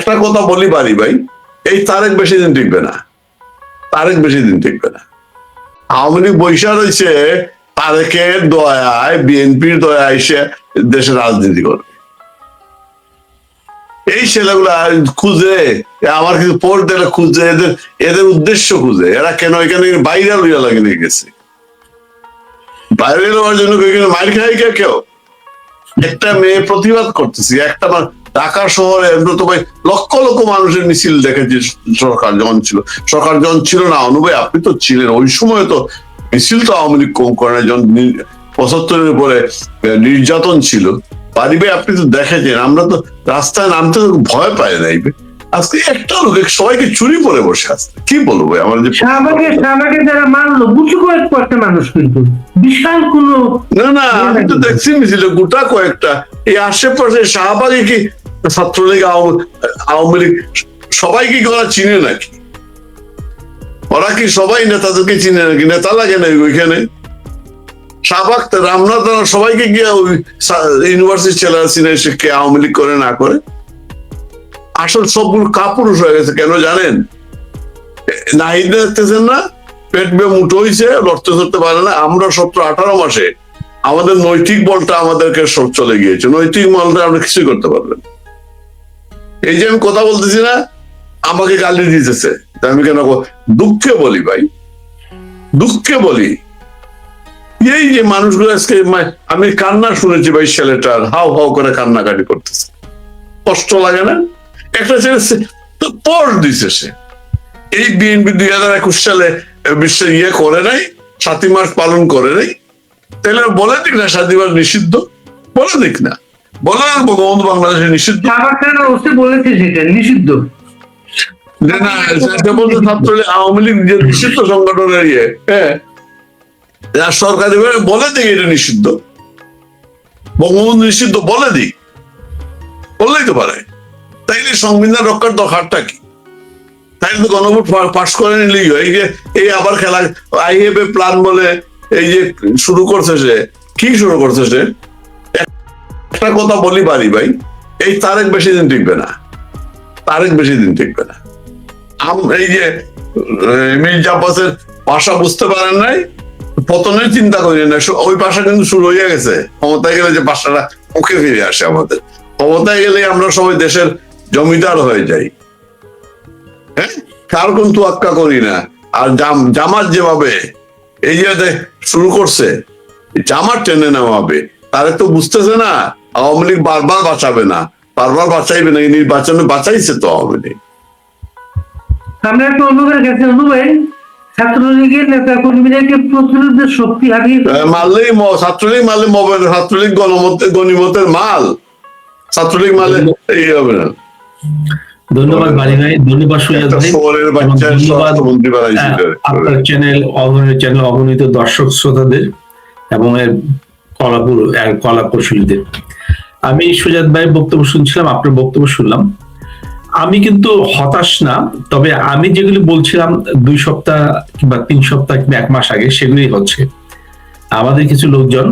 একটা কথা বলি বাড়ি ভাই, এই তারেক বেশি দিন টিকবে না, তারেক বেশি দিন টিকবে না। আওয়ামী লীগ বৈশা রয়েছে তারেকের দয়ায়, বিএনপির দয়ায় এসে দেশে রাজনীতি করবে। এই ছেলেগুলা খুঁজে, আমার কিছু পোস্ট দিলে খুঁজে, এদের উদ্দেশ্য খুঁজে, এরা কেন এখানে ভাইরাল হইয়া লাগে নিয়ে গেছে। ভাইরাল হওয়ার জন্য মাইর খাই কেউ? একটা মেয়ে প্রতিবাদ করতেছি, একটা ঢাকা শহরে লক্ষ লক্ষ মানুষের মিছিল দেখেছি সরকার যখন ছিল না। অনুভাই আপনি তো ছিলেন ওই সময়, তো মিছিল তো আওয়ামী লীগ কম করে না, যখন ৭৫-এর উপরে নির্যাতন ছিল। বাড়ি ভাই আপনি তো দেখেছেন, আমরা তো রাস্তায় নামতে ভয় পাই নাই। আজকে একটা লোক সবাইকে চুরি করে বসে আসছে, কি বলবো আমার যে শাহবাগে যারা মারলো গুটি কয়েকটা মানুষ, কিন্তু বিশাল কোন না আমি তো দেখছি মিছিল গোটা কয়েকটা। এই আশেপাশে শাহবাগে কি ছাত্রলীগ আওয়ামী লীগ সবাইকে ওরা চিনে নাকি? ওরা কি সবাই নেতাদেরকে চিনে নাকি? নেতা লাগে না ওইখানে। শাহবাগ রামনাথ সবাইকে গিয়ে ওই ইউনিভার্সিটি ছেলেরা চিনে, সে কে আওয়ামী লীগ করে না করে। আসল সবগুলো কাপুরুষ হয়ে গেছে কেন জানেন? নাহিদ দেখতেছেন না, পেট বে মুঠো হইছে, লড়তে ধরতে পারে না। আমরা 17-18 মাসে আমাদের নৈতিক বলটা আমাদেরকে সব চলে গিয়েছে। নৈতিক বলটা আমরা কিছুই করতে পারবেন। এই যে আমি কথা বলতেছি না, আমাকে গালি দিতেছে, আমি কেন দুঃখে বলি ভাই, দুঃখে বলি। এই যে মানুষগুলো আজকে আমি কান্না শুনেছি ভাই, ছেলেটার হাও হাও করে কান্নাকাটি করতেছে, কষ্ট লাগে না? একটা ছেলে পর দিছে, সে এই বিএনপি 2021 সালে বিশ্বের ইয়ে করে নাই, 7ই মার্চ পালন করে নাই। তাহলে বলে দিক না 7ই মার্চ নিষিদ্ধ, বলে দিক না, বলে বঙ্গবন্ধু বাংলাদেশে নিষিদ্ধ বলেছে সেটা নিষিদ্ধ। না সেটা বলতে ছাত্রলীগ আওয়ামী লীগ যে নিষিদ্ধ সংগঠনের ইয়ে, হ্যাঁ সরকারি বলে দিক এটা নিষিদ্ধ, বঙ্গবন্ধু নিষিদ্ধ বলে দিক, বললেই তো পারে। তাইলে সংবিধান রক্ষার দরকারটা কি? তাইলে তো গণভোট পাস করে নিলেই হয়। এই আবার খেলা আইএফএ প্ল্যান বলে এই যে শুরু করছে, সে কি শুরু করছে? সে একটা কথা বলি বাড়ি ভাই, এই তারেক বেশি দিন টিকবে না, তারেক বেশি দিন টিকবে না। এই যে মির্জা আব্বাসের ভাষা বুঝতে পারেন নাই, পতনের চিন্তা করি না, ওই ভাষা কিন্তু শুরু হয়ে গেছে। ক্ষমতায় গেলে যে ভাষাটা মুখে ফিরে আসে, আমাদের ক্ষমতায় গেলে আমরা সবাই দেশের জমিদার হয়ে যাই। হ্যাঁ, কার কোন তোয়াক্কা করি না। আর জামাত যেভাবে এই যে শুরু করছে, জামাত টেনে নেওয়াবে, তারে তো বুঝতেছে না আওয়ামী লীগ বারবার বাঁচাবে না, বারবার বাঁচাইবে না। নির্বাচনে বাঁচাইছে তো আওয়ামী লীগ। আমরা একটা অনুভবের কাছে অনুভব ছাত্রলীগের নেতা কর্মীদেরকে প্রতিরোধের শক্তি হারিয়ে মারলেই ছাত্রলীগ মারলে ছাত্রলীগ গণিমতের মাল, ছাত্রলীগ মারলে এই হবে না। ধন্যবাদ বাড়ি ভাই, ধন্যবাদ সুজাত ভাই, ধন্যবাদ আপনার চ্যানেল অগণিত দর্শক শ্রোতাদের এবং এর কলা কৌশলীদের। আমি সুজাত ভাই বক্তব্য শুনছিলাম, আপনার বক্তব্য শুনলাম। আমি কিন্তু হতাশ না, তবে আমি যেগুলি বলছিলাম 2 সপ্তাহ কিংবা 3 সপ্তাহ কিংবা 1 মাস আগে, সেগুলি হচ্ছে। আমাদের কিছু লোকজন,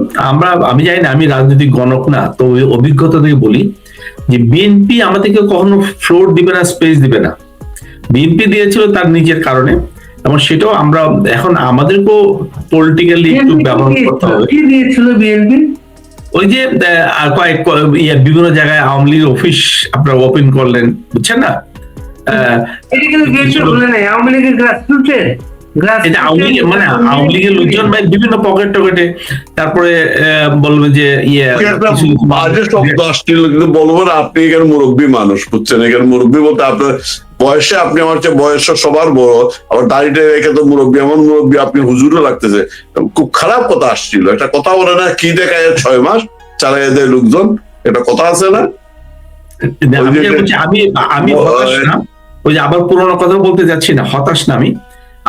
আমি জানি না, আমি রাজনৈতিক গণক না, তো ওই অভিজ্ঞতা থেকে বলি যে বিএনপি আমাদেরকে কখনো ফ্লোর দিবে না, স্পেস দিবে না। বিএনপি দিয়েছিল তার নিজের কারণে, এবং সেটাও আমরা এখন আমাদেরকেও পলিটিক্যালি একটু ব্যবহার করতে হবে। কি দিয়েছিল বিএনপি? ওই যে বিভিন্ন জায়গায় আওয়ামী লীগের অফিস আপনারা ওপেন করলেন, বুঝছেন না? এটা কিন্তু বিএনপি বলে নাই, আওয়ামী লীগের গ্রাসরুটে আওয়ামী লীগের লোকজন ভাই বিভিন্ন পকেট টকেটে, তারপরে বলবে যে বাজে শব্দ আসছিল, কিন্তু বলবো না আপনি এখানে মুরব্বী মানুষ, বুঝছেন? এখানে মুরব্বী বলতে আপনার বয়সে আপনি আমার চেয়ে বয়স সবার বড়, আবার দাড়িটা রেখে তো মুরব্বী, এমন মুরব্বী আপনি হুজুরও লাগতেছে। খুব খারাপ কথা আসছিল, একটা কথা বলে না, কি দেখায় 6 মাস চালাই দেয় লোকজন, এটা কথা আছে না? আমি হতাশ না, ওই যে আবার পুরোনো কথা বলতে যাচ্ছি না, হতাশ না আমি।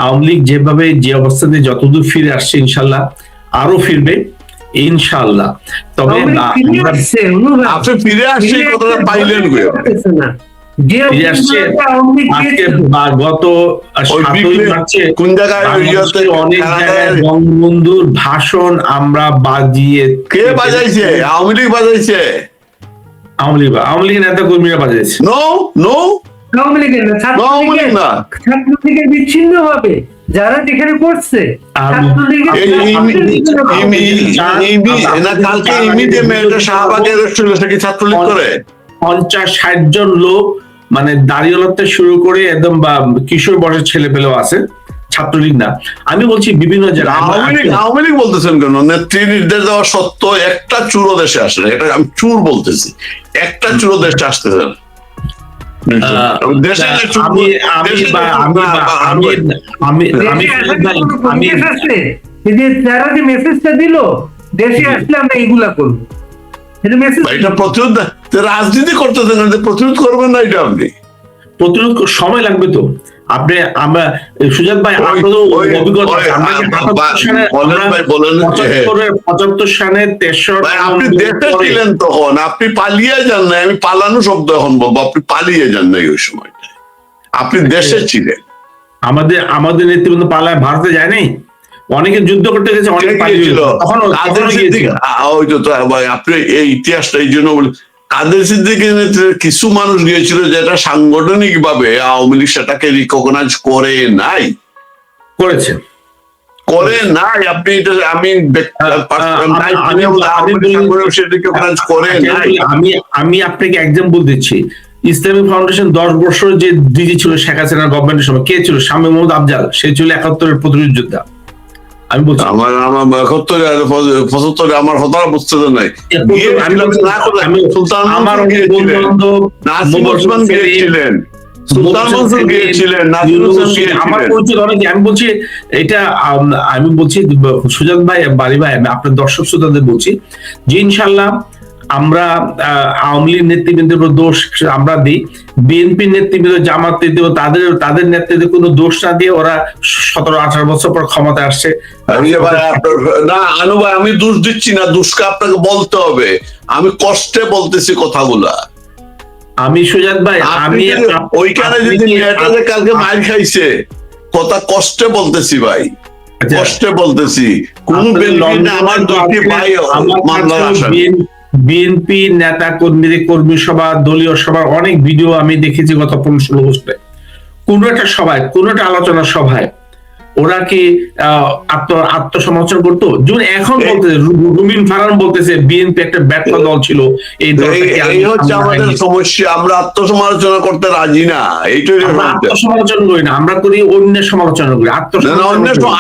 আওয়ামী লীগ যেভাবে যে অবস্থাতে যতদূর ফিরে আসছে, ইনশাল্লাহ আরো ফিরবে, ইনশাল্লাহ। তবে আপনি ফিরে আসছে কথাটা পাইলেন না, গত 7ই মার্চে কোন জায়গায় অনেক জায়গায় বঙ্গবন্ধুর ভাষণ আমরা বাজিয়ে, কে বাজাইছে? আওয়ামী লীগ বাজাইছে। আওয়ামী লীগের নেতা কর্মীরা বাজাইছে। নো নো আওয়ামী লীগের না, ছাত্রলীগের না, ছাত্রলীগের বিচ্ছিন্ন হবে যারা যেখানে করছে শাহবাগের কি ছাত্রলীগ করে 50-60 জন লোক, মানে দাঁড়িয়ে শুরু করে একদম বা কিশোর বয়সের ছেলে পেলেও আছে, ছাত্রলীগ না। আমি বলছি বিভিন্ন জায়গায় আওয়ামী লীগ বলতেছেন কেন? নেত্রী নির্দেশ দেওয়া সত্ত্বেও একটা চুরো দেশে আসে না, এটা আমি চুর বলতেছি, একটা চুরো দেশে আসতেছে না। যারা যে মেসেজটা দিল দেশে আসলে আমরা এইগুলা করবো, এটা প্রতিরোধ, রাজনীতি করতেছেন, প্রতিরোধ করবেন না, এটা আপনি প্রতিরোধ সময় লাগবে তো। আপনি আমরা সুজাত ভাই, আপনারও অভিজ্ঞতা, 75 সালে 63 আপনি দেশে ছিলেন তখন, আপনি পালিয়ে যান না, আমি পালানো শব্দ এখন বলবো, আপনি পালিয়ে যান নাই ওই সময়, আপনি দেশে ছিলেন। আমাদের নেতৃবৃন্দ পালায় ভারতে যায় নাই, অনেকে যুদ্ধ করতে গেছে, অনেকে পালিয়েছিল। আপনি এই ইতিহাসটা এই জন্য বলি, কাদের সিদ্দিকীর নেতৃত্বে কিছু মানুষ গিয়েছিল যেটা সাংগঠনিক ভাবে আওয়ামী লীগ সেটাকে রিকগনাইজ করে নাই, করেছে করে নাই। আপনি আমি আপনাকে এক্সাম্পল দিচ্ছি। ইসলামিক ফাউন্ডেশন 10 বছর যে ডিজি ছিল শেখ হাসিনার গভর্নমেন্টের সময়, কে ছিল? শামীম মোহাম্মদ আফজাল, সে ছিল 71-এর প্রতিরোধ যোদ্ধা। আমি বলছি আমার 75-এ আমার হতারা বুঝতে নাই, আমার আমি বলছি এটা, আমি বলছি সুজাত ভাই, বাড়ি ভাই, আপনার দর্শক শ্রোতাদের বলছি যে ইনশাল্লাহ আমরা আওয়ামী লীগ নেতৃবৃন্দের দোষ আমরা দিই, বিএনপির নেতৃবৃন্দ, জামাত নেতৃবৃন্দ, তাদের নেতৃত্বে কোনো দোষ না দিয়ে ওরা 17-18 বছর পর ক্ষমতায় আসছে। না আনু ভাই, আমি দোষ দিচ্ছি না, দোষকে আপনাকে বলতে হবে, আমি কষ্টে বলতেছি কথাগুলা। আমি সুজাত ভাই, আমি ওইখানে যদি মেয়েটা কালকে মার খাইছে, কথা কষ্টে বলতেছি ভাই, কষ্টে বলতেছি। কোন আমার দুটি ভাই মামলার আসামি। বিএনপি নেতা কর্মীদের কর্মী সভা, দলীয় সভার অনেক ভিডিও আমি দেখেছি গত 15-16 বছরে। কোন একটা সভায়, কোন একটা আলোচনা সভায় ওরা কি আত্মসমালোচনা করতো? যেমন এখন বলতেছে, রুমিন ফারহান বলতেছে বিএনপি একটা ব্যর্থ দল ছিল, এই হচ্ছে আমাদের সমস্যা, আমরা আত্মসমালোচনা করতে রাজি না। এইটাই আত্মসমালোচনা করি না, আমরা করি অন্যের সমালোচনা করি।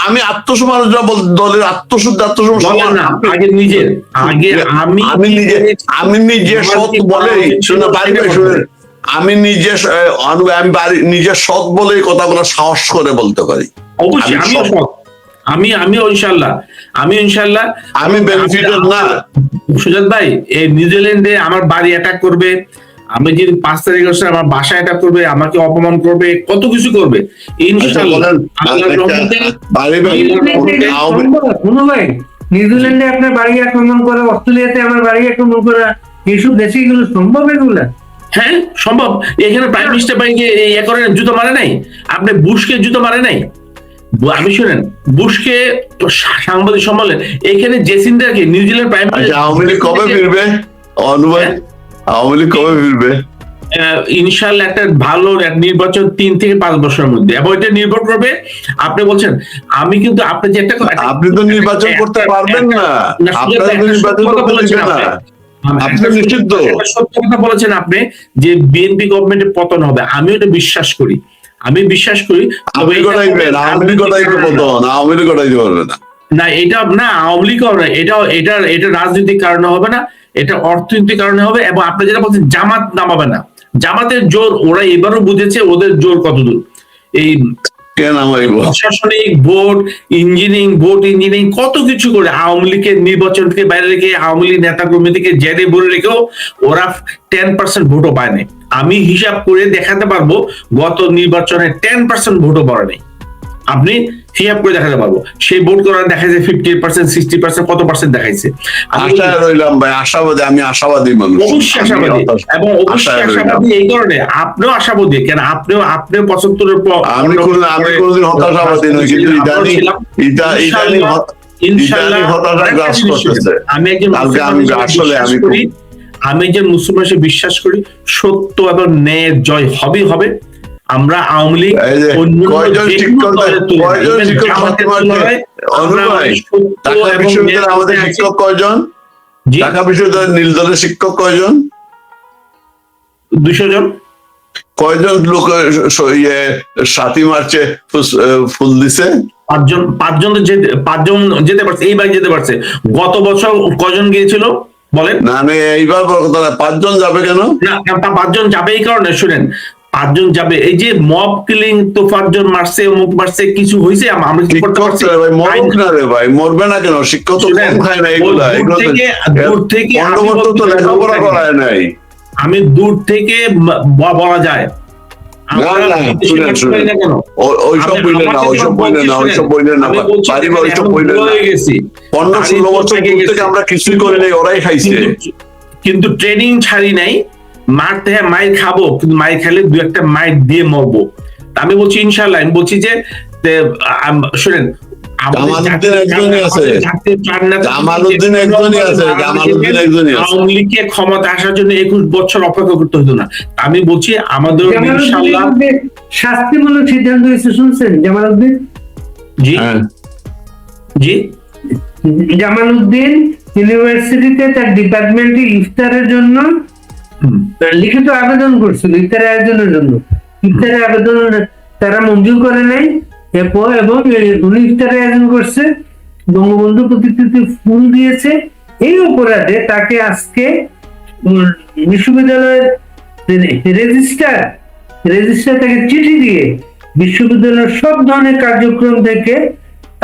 আমি আত্মসমালোচনা বলতে দলের আত্মশুদ্ধ আত্মসমালোচনা না, আগে নিজের, আগে আমি নিজে সৎ বলে শুনে বাড়ি শুনে আমি নিজের সৎ বলে কথাগুলো সাহস করে বলতে পারি। অবশ্যই আমি ইনশাল্লাহ আমি বেনিফিটেড না। সুজাত ভাই, এই নিউজিল্যান্ডে আমার বাড়ি অ্যাটাক করবে, আমি যদি 5 তারিখ আসে আমার বাসা অ্যাটাক করবে, আমাকে অপমান করবে, কত কিছু করবে, ইনশাল্লাহ নিউজিল্যান্ডে আপনার বাড়ি আক্রমণ করা, অস্ট্রেলিয়াতে আমার বাড়ি আক্রমণ করা, এইসব দেশে এগুলো সম্ভব? এগুলা হ্যাঁ সম্ভব। এখানে প্রাইম মিনিস্টার ভাইকে করে জুতো মারে নাই, আপনি বুশকে জুতো মারে নাই। আমি শুনেন, বুশকে সাংবাদিক সম্মেলন, এখানে জেসিন্ডাকে New Zealand prime minister. Awami League কবে ফিরবে? আওয়ামী লীগ কবে ফিরবে? ইনশাআল্লাহ একটা ভালো নির্বাচন 3 থেকে 5 বছরের মধ্যে, এবং এটা নির্ভর করবে। আপনি বলছেন, আমি কিন্তু আপনি যে একটা, আপনি তো নির্বাচন করতে পারবেন না, আপনারা তো নির্বাচন করতে দিবেন না, আপনি নিশ্চিত। সত্য কথা বলেছেন আপনি যে বিএনপি গভর্নমেন্টের পতন হবে, আমি ওটা বিশ্বাস করি, না এটা না আওয়ামী লীগ হবে, এটা রাজনৈতিক কারণে হবে না, এটা অর্থনৈতিক কারণে হবে। এবং আপনি যেটা বলছেন জামাত নামাবে না, জামাতের জোর ওরা এবারও বুঝেছে ওদের জোর কতদূর। এই প্রশাসনিক ভোট ইঞ্জিনিয়ারিং কত কিছু করে আওয়ামী লীগের নির্বাচন থেকে বাইরে রেখে, আওয়ামী লীগ নেতা কর্মী থেকে জেলে ভরে রেখেও ওরা 10% ভোটও পায় নাই। আমি হিসাব করে দেখাতে পারবো গত নির্বাচনে 10% ভোটও পড়ে নাই। আপনি হিসাব করে দেখাতে পারবো, সেই ভোট করার দেখা যায় 50%, 60%, কত পার্সেন্ট দেখাইছে। আমি আশাবাদী মানুষ, অবশ্যই আশাবাদী, এবং অবশ্যই আশাবাদী এই কারণে আপনিও আশাবাদী, কেন আপনিও 75-এর পর আমি কোনদিন হতাশাবাদী নই, কিন্তু ইদানিং হতাশা গ্রাস করতেছে। আমি একজন আসলে আমি আমি যে মুসলমান হিসেবে বিশ্বাস করি সত্য এবং ন্যায়ের জয় হবেই হবে। আমরা আওয়ামী লীগ আমাদের শিক্ষক কয়জন? ঢাকা বিশ্ববিদ্যালয়ের নীল দলের শিক্ষক কয়জন? 200 জন। কয়জন লোক 7ই মার্চে ফুল দিছে? 5 জন যেতে পারছে, এইবার যেতে পারছে। গত বছর কয়জন গিয়েছিল বলেন? না এইবার 5 জন যাবে কেন? না 5 জন যাবে এই কারণে, শুনেন 5 জন যাবে, এই যে মব কিলিং, তো 5 জন মারছে, অমুক মারছে, কিছু হয়েছে আমরা কি করতে পারছি? মরুক না রে ভাই, মরবে না কেন? শিক্ষক তো কম খায় না এগুলা। দূর থেকে তো লেখাপড়া করায় নাই। আমি দূর থেকে বলা যায় কিন্তু ট্রেনিং ছাড়ি নাই। মারতে হ্যাঁ মাইর খাবো, কিন্তু মাইর খেলে 2-1টা মাইর দিয়ে মরবো। আমি বলছি ইনশাল্লাহ, আমি বলছি যে শুনেন আওয়ামী লীগকে ক্ষমতা আসার জন্য 21 বছর অপেক্ষা করতে হতো না। আমি বলছি আমাদের শাস্তিমূলক সিদ্ধান্ত হয়েছে, শুনছেন জামালউদ্দিন? জি জামালউদ্দিন ইউনিভার্সিটিতে তার ডিপার্টমেন্টে ইফতারের জন্য লিখিত আবেদন করছিল, ইফতারের আয়োজনের জন্য। ইফতারের আবেদন তারা মঞ্জুর করে নাই, এবং উনি ইফতারের আয়োজন করছে, বঙ্গবন্ধু প্রতিকৃতি ফুল দিয়েছে। এই অপরাধে তাকে আজকে বিশ্ববিদ্যালয়ের রেজিস্ট্রার তাকে চিঠি দিয়ে বিশ্ববিদ্যালয়ের সব ধরনের কার্যক্রম থেকে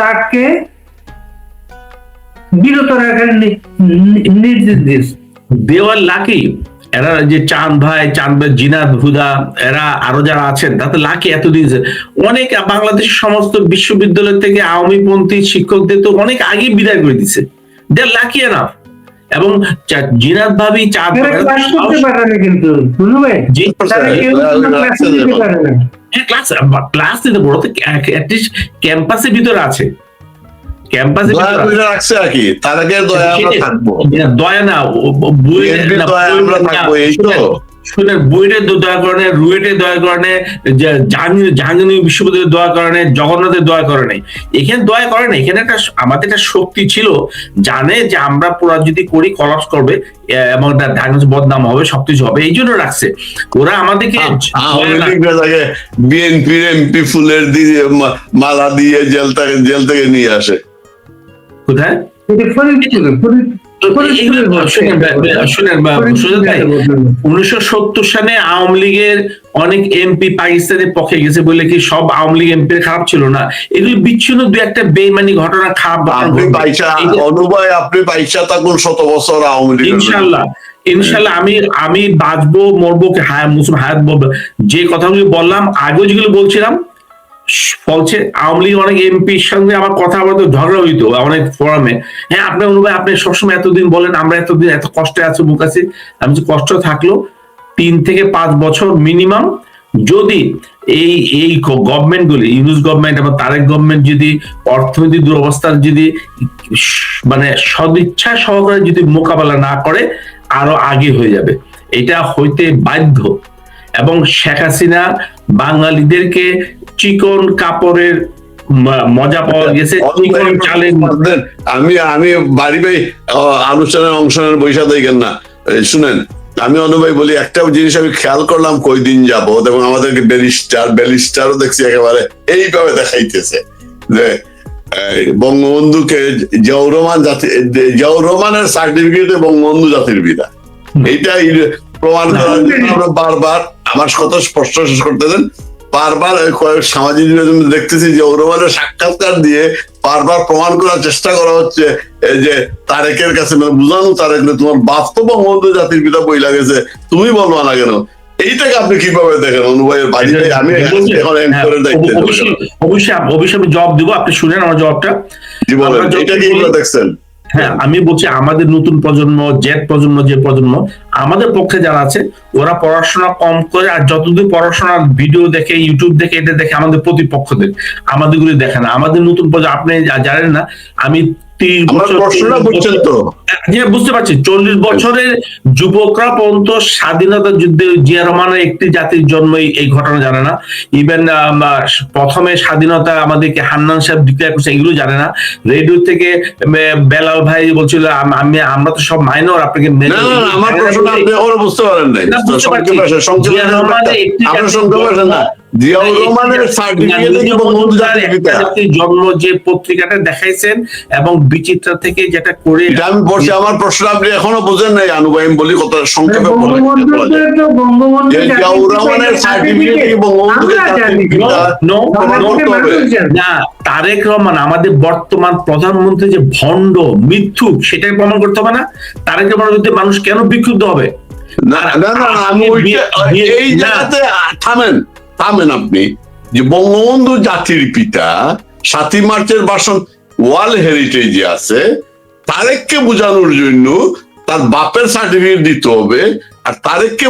তাকে বিরত রাখার নির্দেশ দিয়েছে। দেওয়ার লাকি এরা যে চাঁদ ভাই জিনাত হুদা, এরা আরো যারা আছেন, তাতে লাকি এতদিন অনেক বাংলাদেশের সমস্ত বিশ্ববিদ্যালয় থেকে আওয়ামী পন্থী শিক্ষকদের তো অনেক আগে বিদায় করে দিচ্ছে। দে লাকি এনাফ। এবং জিনাত ভাবি চাঁদ ক্লাস দিতে বড় ক্যাম্পাসের ভিতরে আছে, ক্যাম্পাসে রাখছে আর কি, তার আগে দয়া না শুনে বুয়েটে দয়া করে, রুয়েটে দয়া করে, জাহাঙ্গীর বিশ্ববিদ্যালয়ের দয়া করে, জগন্নাথের দয়া করে নাই। এখানে দয়া করে না, এখানে একটা আমাদের একটা শক্তি ছিল, জানে যে আমরা পুরা যদি করি কলাপস করবে এবং বদনাম হবে, সবকিছু হবে, এই জন্য রাখছে ওরা আমাদেরকে। বিএনপির এমপি ফুলের দিয়ে মালা দিয়ে জেল থেকে নিয়ে আসে কোথায়? 1970 সালে আওয়ামী লীগের অনেক এমপি পাকিস্তানের পক্ষে গেছে বলে কি সব আওয়ামী লীগ এমপি খারাপ ছিল না? এগুলি বিচ্ছিন্ন 2-1টা বেইমানি ঘটনা খারাপ। আপনি পয়সা থাকুন 100 বছর আওয়ামী লীগ, ইনশাল্লাহ আমি বাঁচবো মরবো হায়াত বলবো। যে কথাগুলি বললাম আগেও, যেগুলো বলছিলাম ফলছে। আওয়ামী লীগ অনেক এমপির সঙ্গে আমার কথা বলতে ঝগড়া হইতো অনেক ফোরামে। হ্যাঁ আপনার অনুভব, আপনি সবসময় এতদিন বলেন আমরা এতদিন এত কষ্টে আছি মুখ আছে। আমি যে কষ্ট থাকলো 3 থেকে 5 বছর মিনিমাম, যদি এই গভর্নমেন্ট গুলি, ইউনুস গভর্নমেন্ট এবং তারেক গভর্নমেন্ট যদি অর্থনৈতিক দুরবস্থার যদি মানে সদিচ্ছা সহকারে যদি মোকাবেলা না করে, আরো আগে হয়ে যাবে, এটা হইতে বাধ্য। এবং শেখ হাসিনা বাঙালিদেরকে চিকন কাপড়ের মজা পাওয়া গেছে, চিকন চালের। আমি বাড়ি ভাই আলোচনার অংশ বৈশা দেখেন না, শুনেন আমি অনুভাই বলি, একটা জিনিস আমি খেয়াল করলাম কয়দিন যাবত, এবং আমাদেরকে ব্যারিস্টারও দেখছি একেবারে এইভাবে দেখাইতেছে যে বঙ্গবন্ধুকে জিয়াউর রহমানের সার্টিফিকেটে বঙ্গবন্ধু জাতির পিতা, এইটা প্রমাণ করার জন্য আমরা বারবার, আমার কথা স্পষ্ট শেষ করতে দেন, বারবার সামাজিক দেখতেছি যে ওরমানের সাক্ষাৎকার দিয়ে বারবার প্রমাণ করার চেষ্টা করা হচ্ছে যে তারেকের কাছে, মানে বুঝানো তারেক তোমার বাস্তব বঙ্গবন্ধু জাতির পিতা বই লাগেছে, তুমি বলবো না কেন? এইটাকে আপনি কিভাবে দেখেন অনুভবের বাড়িতে? আমি এখন অবশ্যই আমি জবাব দিব, আপনি শুনেন আমার জবাবটা। জি বলেন, এটা কিভাবে দেখছেন? হ্যাঁ আমি বলছি আমাদের নতুন প্রজন্ম, জেড প্রজন্ম, যে প্রজন্ম আমাদের পক্ষে যারা আছে, ওরা পড়াশোনা কম করে, আর যতদূর পড়াশোনার ভিডিও দেখে, ইউটিউব দেখে, এটা দেখে আমাদের প্রতিপক্ষদের, আমাদের গুলি দেখে না। আমাদের নতুন প্রজন্ম, আপনি জানেন না, আমি 30 বছর বুঝতে পারছি 40 বছরের যুবকরা পর্যন্ত স্বাধীনতা যুদ্ধে জিয়া রহমানের একটি জাতির জন্ম এই ঘটনা জানে না। ইভেন প্রথমে স্বাধীনতা আমাদেরকে হান্নান সাহেব ডিক্লেয়ার করছে এগুলো জানে না। রেডিও থেকে বেলাল ভাই বলছিল আমরা তো সব মাইনর, আপনাকে আমার প্রশ্ন আপনি ওরা বুঝতে পারেন নাই। জিয়াউর রহমানের জন্ম যে পত্রিকাটা দেখাইছেন এবং বিচিত্রা থেকে যেটা করে আমি পড়ছি, আমার প্রশ্ন আপনি এখনো বোঝেন নাই আনু ভাই, বলি কথা সংক্ষেপে জিয়াউর রহমানের সার্টিফিকেট না, তারেক রহমান আমাদের বর্তমান প্রধানমন্ত্রী যে ভণ্ড মিথ্যুক সেটাই প্রমাণ করতে হবে না? তারেক রহমানের বিরুদ্ধে মানুষ কেন বিক্ষুব্ধ হবে? না না না, আমি এই জায়গাতে থামেন আপনি, যে বঙ্গবন্ধু জাতির পিতা 7ই মার্চের ভাষণ ওয়ার্ল্ড হেরিটেজে আছে, তারেককে বোঝানোর জন্য তার বাপের সার্টিফিকেট দিতে হবে, আর তারেককে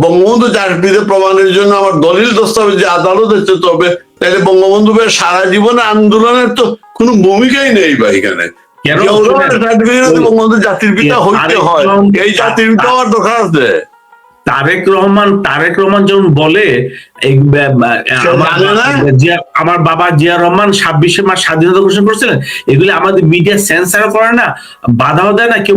বঙ্গবন্ধু জাতির পিতা প্রমাণের জন্য আমার দলিল দস্তাবেজ আদালতে যেতে হবে। তাহলে বঙ্গবন্ধু সারা জীবনে আন্দোলনের তো কোনো ভূমিকাই নেই বা এখানে। বঙ্গবন্ধু জাতির পিতা হইতে হয়, এই জাতির পিতা হওয়ার দরকার আছে। তারেক রহমান যখন বলে আমার বাবা জিয়া রহমান 26শে মার্চ স্বাধীনতা ঘোষণা করেছিলেন, এগুলি আমাদের মিডিয়া সেন্সার করে না, বাধাও দেয় না, কেউ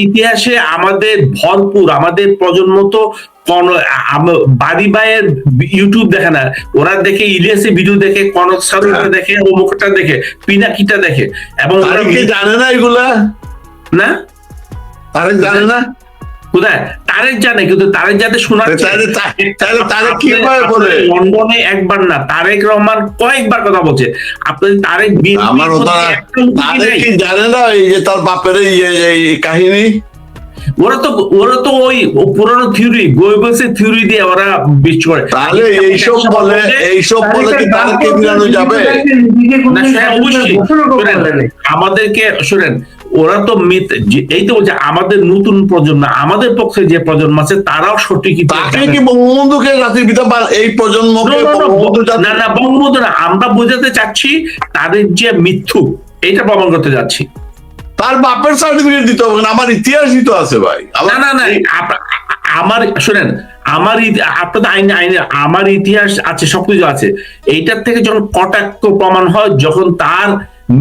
ইতিহাসে আমাদের ভরপুর। আমাদের প্রজন্ম তো বাড়ি বায়ের ইউটিউব দেখে না, ওরা দেখে ইলিয়াসের ভিডিও দেখে, কনক সারুটা দেখে, অমুকটা দেখে, পিনাকিটা দেখে, এবং জানে না এগুলা না, তারেক জানে না। কোথায় তারেক জানে, কিন্তু তারেক যাতে শোনাচ্ছে। লন্ডনে একবার না, তারেক রহমান কয়েকবার কথা বলছে। আপনি তারেক জানে না এই যে তার বাপের এই কাহিনী, ওরা তো ওই পুরনো থিওরি, গোয়েবলসের থিওরি দিয়ে ওরা বিচ করে। তাহলে এইসব বলে কি তাদেরকে মিলানো যাবে? অবশ্যই আমাদেরকে শোনেন, ওরা তো এই তো বলছে আমাদের নতুন প্রজন্ম, আমাদের পক্ষে যে প্রজন্ম আছে তারাও সঠিক। তাকে কি বঙ্গবন্ধুকে জাতির পিতা এই প্রজন্মকে না না, বঙ্গবন্ধু না, আমরা বোঝাতে চাচ্ছি তাদের যে মিথ্যুক, এইটা প্রমাণ করতে যাচ্ছি। তার বাপের সার্টিফিকেট দিতে হবে না, আমার ইতিহাসই তো আছে ভাই। না না না, আমার শোনেন, আপনাদের আইনে আমার ইতিহাস আছে, সবকিছু আছে। এইটার থেকে যখন কটাক্ষ প্রমাণ হয়, যখন তার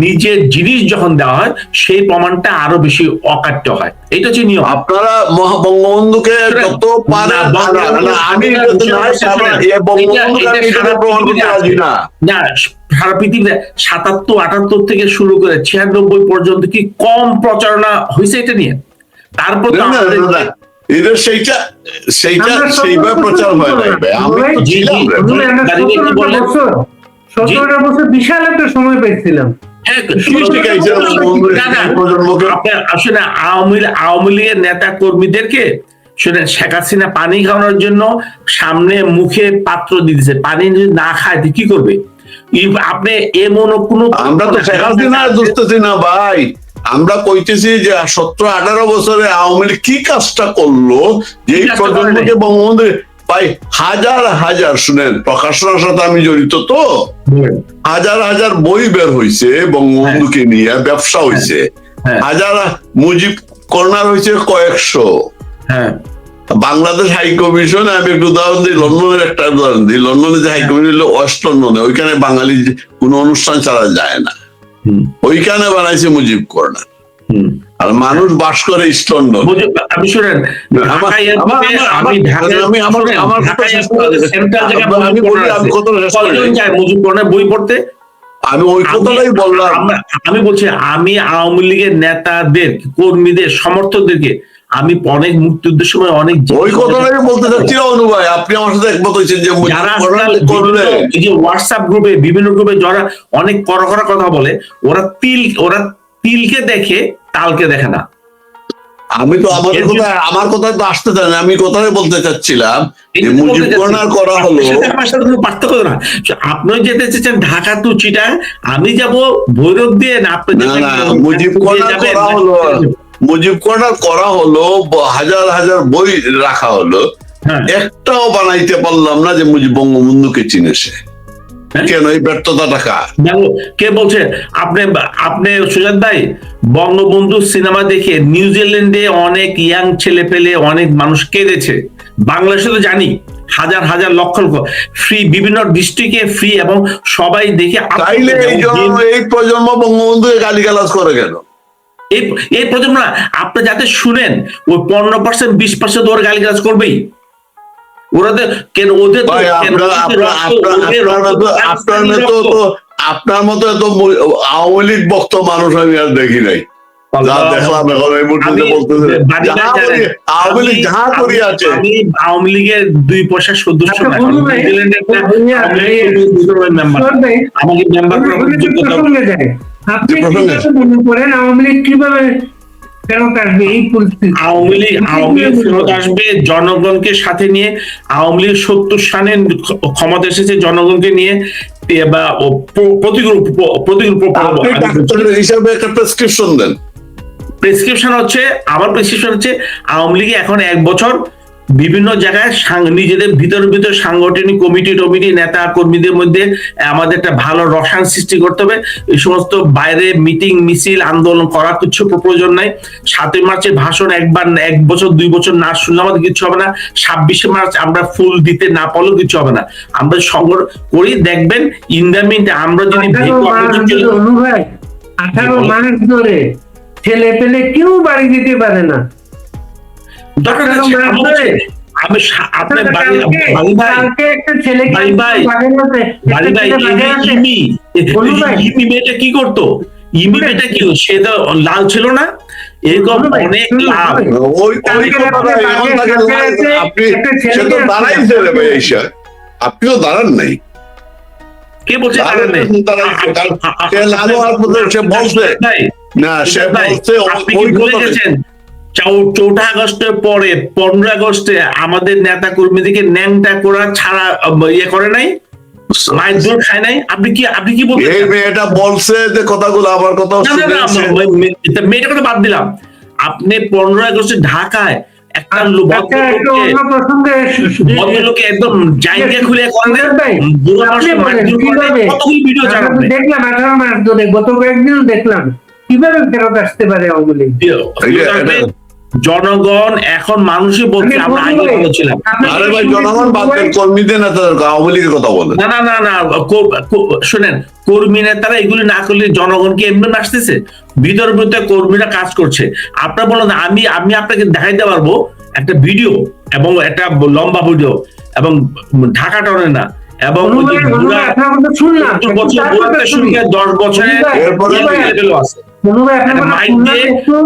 নিজের জিনিস যখন দেওয়া হয়, সেই প্রমাণটা আরো বেশি অকাট্য হয়। এটা হচ্ছে নিয়ম। আপনারা মহাবঙ্গবন্ধুকে যত পারে, আমি না, সারা পৃথিবীতে 77-78 থেকে শুরু করে 96 পর্যন্ত কি কম প্রচারণা হয়েছে এটা নিয়ে? তারপর সেইভাবে প্রচার হয় নাই। আমি তো ছিলাম, 17 বছর বিশাল একটা সময় পেয়েছিলাম। আসলে আওয়ামী লীগের নেতা কর্মীদেরকে শেখ হাসিনা পানি খাওয়ানোর জন্য সামনে মুখে পাত্র দিতেছে, পানি যদি না খায় কি করবে? আপনি এমন কোনো, আমরা তো শেখ হাসিনা বুঝতেছি না ভাই, আমরা কইতেছি যে 17-18 বছরে আওয়ামী লীগ কি কাজটা করলো, যে প্রজন্মকে বঙ্গবন্ধু ভাই হাজার শুনেন, প্রকাশনার সাথে আমি জড়িত, তো হাজার বই বের হয়েছে বঙ্গবন্ধুকে নিয়ে, ব্যবসা হয়েছে হাজার, মুজিব কর্নার হয়েছে কয়েকশো। বাংলাদেশ হাই কমিশন, আমি একটু উদাহরণ দিই, লন্ডনের একটা উদাহরণ দিই। লন্ডনে যে হাই কমিশন হলো ওয়েস্ট লন্ডনে, ওইখানে বাঙালি কোনো অনুষ্ঠান ছাড়া যায় না, ওইখানে বানাইছে মুজিব কর্নার, আর মানুষ বাস করে ইস্ট লন্ডন। আমি শুনেন, বই পড়তে, আমি ওই কথাটাই বললাম। আমি বলছি, আমি আওয়ামী লীগের নেতাদের, কর্মীদের, সমর্থকদেরকে আমি অনেক মুক্তিযুদ্ধের সময় অনেক ওই কথাটাই বলতে চাচ্ছি অনু ভাই, আপনি আমার সাথে একমত হয়েছেন যে হোয়াটসঅ্যাপ গ্রুপে, বিভিন্ন গ্রুপে যারা অনেক কড়া কথা বলে, ওরা তিলকে দেখে, তালকে দেখে না। আমি তো আমার কথা তো আসতে চাই না, আমি কথাই বলতে চাচ্ছিলাম যে মুজিব কর্নার করা হলো, পার্থক্য না। আপনি যেতে চাচ্ছেন ঢাকা টু চিটাং, আমি যাব ভৈরব দিয়ে না, আপনি মুজিব কর্নার করা হলো, মুজিব কর্নার করা হলো, হাজার বই রাখা হলো, একটাও বানাইতে পারলাম না যে মুজিব বঙ্গবন্ধুকে চিনেছে। কেন এই ব্যর্থতাটা কার? কে বলছে? আপনি আপনি সুজাত ভাই, বঙ্গবন্ধু সিনেমা দেখে নিউজিল্যান্ডে অনেক ইয়াং ছেলে পেলে অনেক মানুষ কেঁদেছে। বাংলাদেশে তো জানি হাজার হাজার লক্ষ লক্ষ ফ্রি, বিভিন্ন ডিস্ট্রিক্টে ফ্রি, এবং সবাই দেখে তাইলে এই প্রজন্ম বঙ্গবন্ধুকে গালিগালাজ করে কেন? এই প্রজন্ম না, আপনি যাতে শুনেন ওই 15% 20% ওর গালিগালাজ করবেই। ওরা কেন ওদের আপনার মতো এত আওয়ামী লীগ ভক্ত মানুষ আমি আর দেখি নাই। দেখলাম এখন এই মুহূর্তে বলতেছে আওয়ামী লীগ যাহা করি আছে। আমি আওয়ামী লীগের 2 পয়সা সদস্য না, আমাকে মেম্বার করার যোগ্যতা। আপনি মনে করেন আওয়ামী লীগ কিভাবে ফেরত আসবে এই পরিস্থিতি? আওয়ামী লীগ ফেরত আসবে জনগণকে সাথে নিয়ে। আওয়ামী লীগ 70 সালে ক্ষমতা এসেছে জনগণকে নিয়ে, বা হিসাবে একটা প্রেসক্রিপশন দেন। প্রেসক্রিপশন হচ্ছে, আমার প্রেসক্রিপশন হচ্ছে আওয়ামী লীগ এখন 1 বছর বিভিন্ন জায়গায় নিজেদের ভিতর সাংগঠনিক কমিটি নেতা কর্মীদের মধ্যে আমাদের একটা ভালো রসায়ন সৃষ্টি করতে হবে। এই সমস্ত বাইরে মিটিং মিছিল আন্দোলন করার কিছু প্রয়োজন নাই। 7 মার্চের ভাষণ 1 বছর 2 বছর না শুনলে আমাদের কিছু হবে না। 26 মার্চ আমরা ফুল দিতে না পারলেও কিছু হবে না। আমরা সংগঠন করি, দেখবেন ইন দ্য মিন আমরা যদি 18 মাস ধরে ছেলে পেলে কেউ বাড়ি দিতে পারে না। কি করতো? ইমিটা কি, সে তো লাল ছিল না? এরকম অনেক লাভ। আপনি তো দাঁড়ান নাই। কে বলছে দাঁড়ান নাই? চৌঠা আগস্টের পরে 15 আগস্টে আমাদের নেতা কর্মীদেরকে ন্যাংটা করা ছাড়া ইয়ে করে নাই, মায়ের দূর খায় নাই। আপনি কি বলছেন? এই মেয়েটা বলছে যে কথাগুলো আমার কথা, মেয়েটা কথা বাদ দিলাম। আপনি 15 আগস্টে ঢাকায় একটা ভদ্রলোকে একদম জায়গা খুলে করেন, দেখলাম 18 মাস ধরে, গত কয়েকদিন দেখলাম কিভাবে ফেরত আসতে পারে আওয়ামী লীগ। জনগণ এখন মানুষই বলছে আমরা আগে ভালো ছিলাম। আরে ভাই, জনগণ বাদদের কর্মীদের নেতারা আওয়ামী লীগের কথা বলে না শুনেন, কর্মী নেতারা এগুলি না করলে জনগণ কি এমনি আসতেছে? ভিতর কর্মীরা কাজ করছে। আপনার বলেন, আমি আপনাকে দেখাইতে পারবো একটা ভিডিও, এবং একটা লম্বা ভিডিও, এবং ঢাকা টাউনে না, এবং 10 বছরের আছে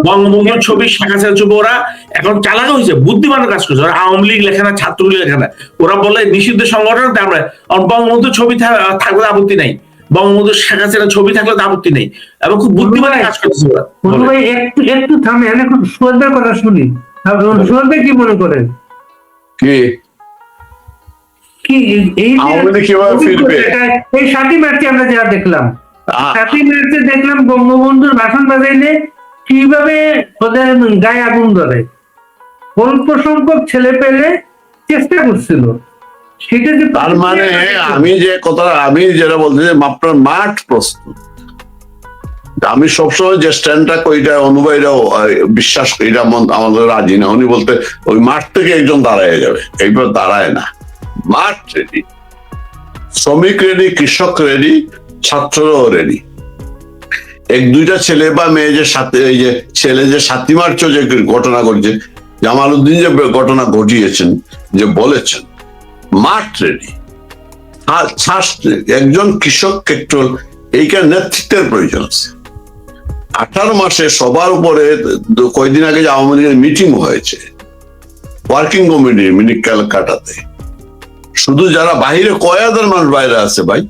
বঙ্গবন্ধুর ছবি, শেখ হাসিনার ছবি। ওরা এখন চালানো হয়েছে, বুদ্ধিমানের কাজ করছে। ওরা আওয়ামী লীগ লেখে না, ছাত্রলীগ লেখে না। ওরা বলে নিষিদ্ধ সংগঠন, আমরা বঙ্গবন্ধুর ছবি থাকলে আপত্তি নাই, বঙ্গবন্ধু শেখ হাসিনার ছবি থাকলে আপত্তি নেই, এবং খুব বুদ্ধিমানের কাজ করতেছে ওরা। একটু থামে, আমি এখন সুরদের কথা শুনি। সুরদের কি মনে করেন? এই 7 মার্চে আমরা যা দেখলাম, 7 মার্চে দেখলাম বঙ্গবন্ধুর ভাষণ বাজাইলে কিভাবে ওদের গায়ে আগুন ধরে। অল্প সংখ্যক ছেলে পেলে চেষ্টা করছিল, সেটা যে তার মানে আমি যেটা বলছি যে আপনার মাঠ প্রস্তুত। আমি সবসময় যে স্ট্যান্ডটা কইটা অনুভবীরাও বিশ্বাস এটা আমাদের রাজি না। উনি বলতে ওই মাঠ থেকে একজন দাঁড়ায় যাবে, এইবার দাঁড়ায় না। মাঠ রেডি, শ্রমিক রেডি, কৃষক রেডি, ছাত্ররাও রেডি। 1-2টা ছেলে বা মেয়ে যে সাথে, এই যে ছেলে যে 7 মার্চ যে ঘটনা ঘটছে, জামাল উদ্দিন যে ঘটনা ঘটিয়েছেন, যে বলেছেন মাঠ রেডি, একজন কৃষক কেট্রল, এইখানে নেতৃত্বের প্রয়োজন আছে। 18 মাসে সবার উপরে কয়েকদিন আগে যে আওয়ামী লীগের মিটিং হয়েছে, ওয়ার্কিং কমিটি মিটিং ক্যালকাটাতে, শুধু যারা বাহিরে কয় হাজার মানুষ বাইরে আছে ভাই,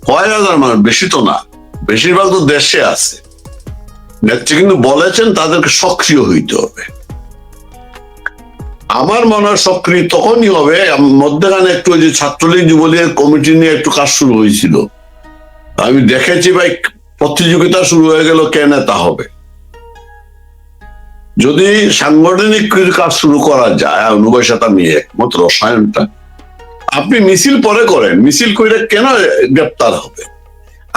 কয় হাজার মানুষ, বেশি তো না, বেশিরভাগ তো দেশে আছে। নেত্রী কিন্তু বলেছেন তাদেরকে সক্রিয় হইতে হবে। আমার মনে হয় সক্রিয় তখনই হবে, মধ্যখানে একটু ওই যে ছাত্রলীগ যুবলীগের কমিটি নিয়ে একটু কাজ শুরু হয়েছিল। আমি দেখেছি ভাই, প্রতিযোগিতা শুরু হয়ে গেল কে নেতা হবে। যদি সাংগঠনিক কাজ শুরু করা যায়, অনুভব সাথে নিয়ে একমাত্র রসায়নটা, আপনি মিছিল পরে করেন, মিছিল করে কেন গ্রেপ্তার হবে?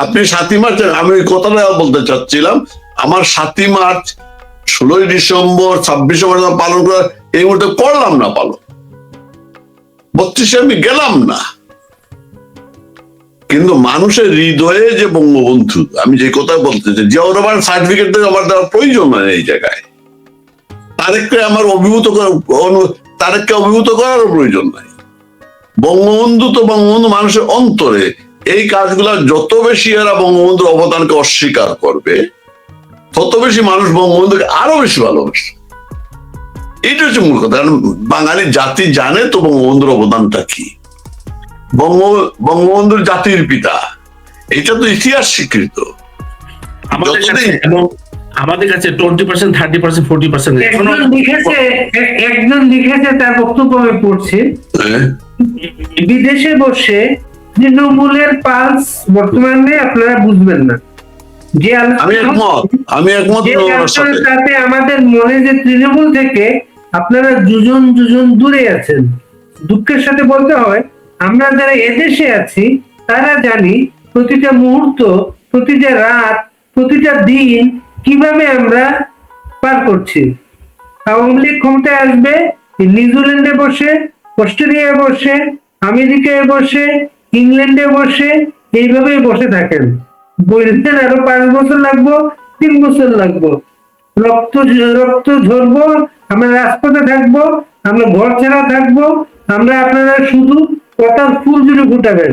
আপনি 7ই মার্চ, আমি ওই কথাটা বলতে চাচ্ছিলাম, আমার 7ই মার্চ, 16ই ডিসেম্বর, 26শে মার্চ পালন করা এই মুহূর্তে করলাম না পালন, 32-এ আমি গেলাম না, কিন্তু মানুষের হৃদয়ে যে বঙ্গবন্ধু, আমি যে কথা বলতে চাই, জিয়াউর রহমান সার্টিফিকেট আমার দেওয়ার প্রয়োজন নাই এই জায়গায়, তারেককে আমার তারেককে অভিভূত করারও প্রয়োজন নাই। বঙ্গবন্ধু তো বঙ্গবন্ধু মানুষের অন্তরে, এই কাজগুলা যত বেশি এরা বঙ্গবন্ধুর অবদানকে অস্বীকার করবে, তত বেশি মানুষ বঙ্গবন্ধুকে আরো বেশি ভালোবাসে। এইটা হচ্ছে মূল কথা, কারণ বাঙালি জাতি জানে তো বঙ্গবন্ধুর অবদানটা কি। বঙ্গবন্ধুর জাতির পিতা, এটা তো ইতিহাস স্বীকৃত। আমাদের কাছে 20%, 30%, 40% একজন লিখেছে তার বক্তব্য আমি পড়ছি, বিদেশে বসে তৃণমূলের পালস বর্তমানে আপনারা বুঝবেন না। যে আমি একমত তাতে আমাদের মনে যে তৃণমূল থেকে আপনারা দুজন দূরে আছেন। দুঃখের সাথে বলতে হয়, আমরা যারা এদেশে আছি তারা জানি প্রতিটা মুহূর্ত, প্রতিটা রাত, প্রতিটা দিন কিভাবে আমরা পার করছি। আওয়ামী লীগ ক্ষমতায় আসবে, নিউজিল্যান্ডে বসে, অস্ট্রেলিয়ায় বসে, আমেরিকায় বসে, ইংল্যান্ডে বসে, এইভাবেই বসে থাকেন। বলছেন আরো 5 বছর লাগবো, 3 বছর লাগবো, রক্ত ঝরবো, আমরা রাজপথে থাকবো, আমরা ঘর ছাড়া থাকবো, আমরা আপনারা শুধু কথার ফুল জুড়ে ফুটাবেন।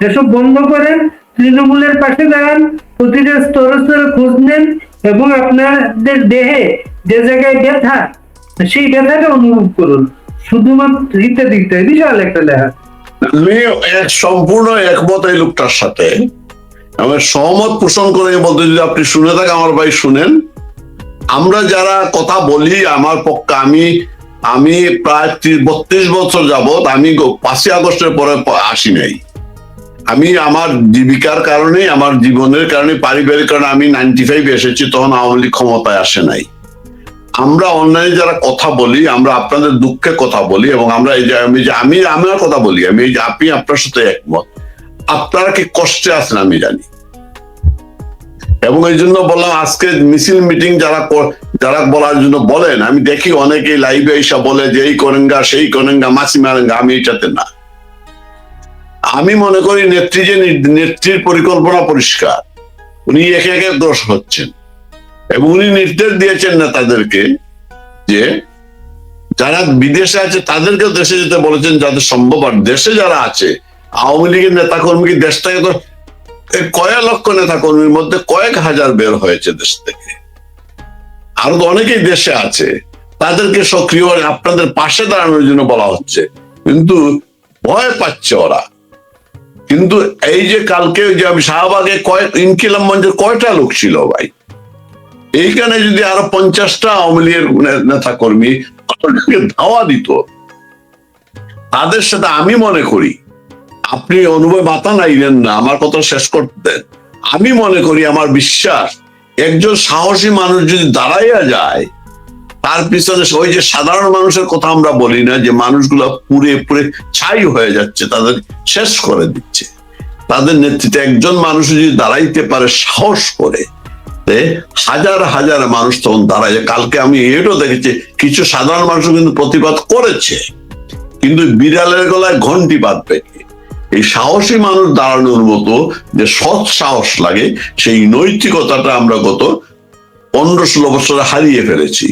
এসব বন্ধ করেন, তৃণমূলের পাশে দাঁড়ান, প্রতিটা স্তরে খোঁজ নেন এবং আপনাদের দেহে যে জায়গায় ব্যথা, সেই ব্যথাটা অনুভব করুন। শুধুমাত্র ইত্যাদি বিশাল একটা লেখা। আমি সম্পূর্ণ একমত এই লোকটার সাথে, আমার সহমত পোষণ করে বলতে, যদি আপনি শুনে থাকেন আমার ভাই শুনেন, আমরা যারা কথা বলি, আমার পক্ষে আমি প্রায় 32 বছর যাবত আমি 5ই আগস্টের পরে আসি নাই। আমি আমার জীবিকার কারণে, আমার জীবনের কারণে, পারিবারিক কারণে আমি 95 এসেছি, তখন আওয়ামী লীগ ক্ষমতায় আসে নাই। আমরা অনলাইনে যারা কথা বলি, আমরা আপনাদের দুঃখে কথা বলি, এবং আমরা এই যে আমি আমার কথা বলি, আমি এই যে আপনি আপনার সাথে একমত, আপনারা কি কষ্টে আছেন আমি জানি। এবং এই জন্য বললাম, আজকে মিছিল মিটিং যারা বলার জন্য বলেন, আমি দেখি অনেকে লাইভে এসে বলে যে এই করেঙ্গা, সেই করেঙ্গা, মাসি মারেঙ্গা, আমি এটাতে না। আমি মনে করি নেত্রীর পরিকল্পনা পরিষ্কার, উনি একে একে দোষ হচ্ছেন, এবং উনি নির্দেশ দিয়েছেন নেতাদেরকে যে যারা বিদেশে আছে তাদেরকে দেশে যেতে বলেছেন যাদের সম্ভব। আর দেশে যারা আছে, আওয়ামী লীগের নেতা কর্মী, দেশ থেকে তো কয়েক লক্ষ নেতা কর্মীর মধ্যে কয়েক হাজার বের হয়েছে দেশ থেকে, আরো তো অনেকেই দেশে আছে, তাদেরকে সক্রিয় আপনাদের পাশে দাঁড়ানোর জন্য বলা হচ্ছে, কিন্তু ভয় পাচ্ছে ওরা। কিন্তু এই যে কালকে যে আমি শাহবাগে ইনকিলাব মঞ্চের কয়টা লোক ছিল ভাই, এইখানে যদি আরো 50টা আওয়ামী লীগের নেতা কর্মী ধাওয়া দিত, তাদের সাথে আমি মনে করি, আপনি অনুভব মাথা নাইলেন না, আমার কথা শেষ করতে দেন। আমি মনে করি, আমার বিশ্বাস, একজন সাহসী মানুষ যদি দাঁড়াইয়া যায়, তার পিছনে ওই যে সাধারণ মানুষের কথা আমরা বলি না, যে মানুষগুলো পুড়ে ছাই হয়ে যাচ্ছে, তাদের শেষ করে দিচ্ছে, তাদের নেতৃত্বে একজন মানুষ যদি দাঁড়াইতে পারে সাহস করে, হাজার হাজার মানুষ তখন দাঁড়ায়। কালকে আমি এটাও দেখেছি, কিছু সাধারণ মানুষ কিন্তু প্রতিবাদ করেছে, কিন্তু বিড়ালের গলায় ঘন্টি বাঁধবে কে? এই সাহসী মানুষ দাঁড়ানোর মতো যে সৎ সাহস লাগে, সেই নৈতিকতাটা আমরা গত 15-16 বছরে হারিয়ে ফেলেছি।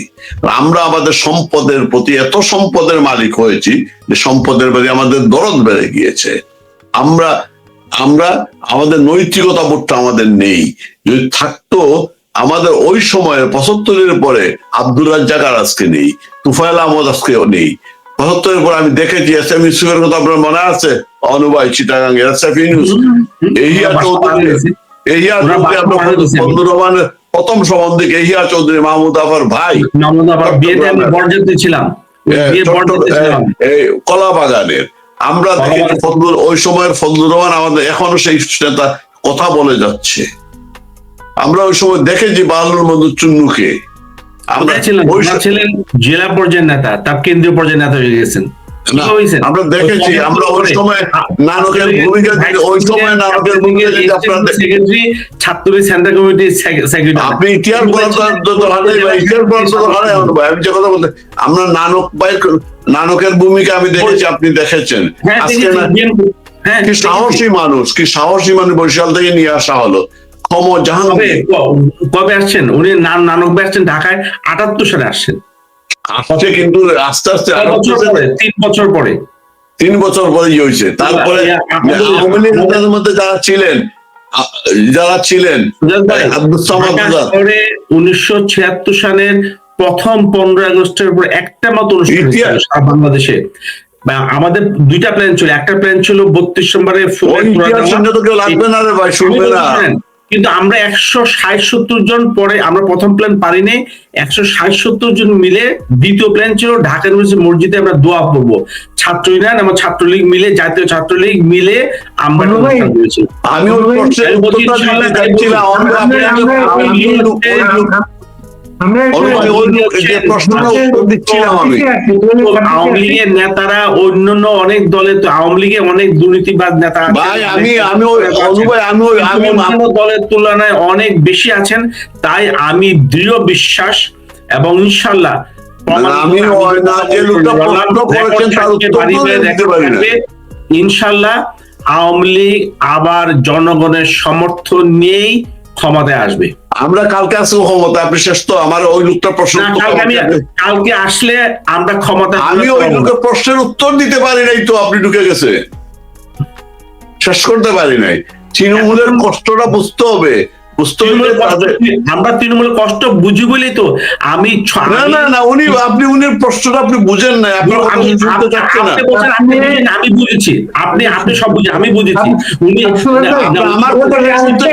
আমরা আমাদের সম্পদের প্রতি এত সম্পদের মালিক হয়েছি যে সম্পদের প্রতি আমাদের দরদ বেড়ে গিয়েছে। আমরা আমাদের নৈতিকতা বোধটা আমাদের নেই। যদি থাকতো, আমাদের ওই সময়ের 75-এর পরে আব্দুর রাজ্জাক আর আজকে নেই, তুফাইল আহমদ আজকেও নেই। 75-এর পরে আমি দেখেছি এস এম ইউসুফের কথা আপনার মনে আছে, অনুবাই চিটাগাং, এহিয়া চৌধুরী, ফজলুর রহমানের প্রথম সম্বন্ধে এহিয়া চৌধুরী, মাহমুদ আফার ভাই, কলা বাগানের। আমরা ওই সময়ের ফজলুর রহমান আমাদের এখনো সেই নেতা কথা বলে যাচ্ছে। আমরা ওই সময় দেখেছি বাহালুর মধু চুন্নুকে, আমরা ছিলেন জেলা পর্যায়ের নেতা, তার কেন্দ্রীয় পর্যায়ের নেতা হয়ে গেছেন। না, আমরা দেখেছি, আমরা ওই সময় নানকের ভূমিকা, ওই সময় নানকের ভূমিকা সেক্রেটারি, ছাত্রলীগ সেন্ট্রাল কমিটির সেক্রেটারি। আপনি ইতিহাস বলার ইতিহাস বলার তো হারাই ভাই। আমি যে কথা বলতে, আমরা নানকের ভূমিকা আমি দেখেছি, আপনি দেখেছেন। আজকে কি সাহসী মানুষ, কি সাহসী মানুষ বরিশাল থেকে নিয়ে আসা হলো। কবে আসছেন উনি? নানক ভাই আসছেন ঢাকায় 78 সালে আসছেন। আসছে কিন্তু আস্তে আস্তে 3 বছর পরে 3 বছর পরে হয়েছে। তারপরে আওয়ামী লীগের মধ্যে যারা ছিলেন আব্দুল সামাদ 1976 সালের প্রথম 15 আগস্টের পর একটা মত অনুষ্ঠান বাংলাদেশে। আমাদের 2টা প্ল্যান ছিল, একটা প্ল্যান ছিল 32 নম্বরে লাগবে না রে ভাই, শুনবে না। কিন্তু আমরা 160-70 জন পরে আমরা প্রথম প্ল্যান পারিনি, 160-70 জন মিলে দ্বিতীয় প্ল্যান ছিল ঢাকা ইউনিভার্সিটি মসজিদে আমরা দোয়া পড়বো। ছাত্র ইউনিয়ন এবং ছাত্রলীগ মিলে, জাতীয় ছাত্রলীগ মিলে আমরা আওয়ামী লীগের নেতারা অন্যান্য অনেক দলে, তো আওয়ামী লীগের অনেক দুর্নীতিবাদ নেতা দলের তুলনায় অনেক বেশি আছেন। তাই আমি দৃঢ় বিশ্বাস এবং ইনশাল্লাহ ইনশাল্লাহ আওয়ামী লীগ আবার জনগণের সমর্থন নিয়েই ক্ষমতায় আসবে। আমরা কালকে আসবো ক্ষমতা, আপনি শেষ তো আমার ওই লোকটা প্রশ্ন, কালকে আসলে আমরা ক্ষমতা, আমি ওই লোকের প্রশ্নের উত্তর দিতে পারি নাই তো, আপনি ঢুকে গেছে, শেষ করতে পারি নাই। তৃণমূলের কষ্টটা বুঝতে হবে, আমরা তৃণমূলের কষ্ট বুঝি বলেই তো আমি আপনি উনি প্রশ্নটা আপনি বুঝেন না, আমি বুঝেছি, আপনি সব বুঝে, আমি বুঝেছি। উনি আমার কথা শুনতে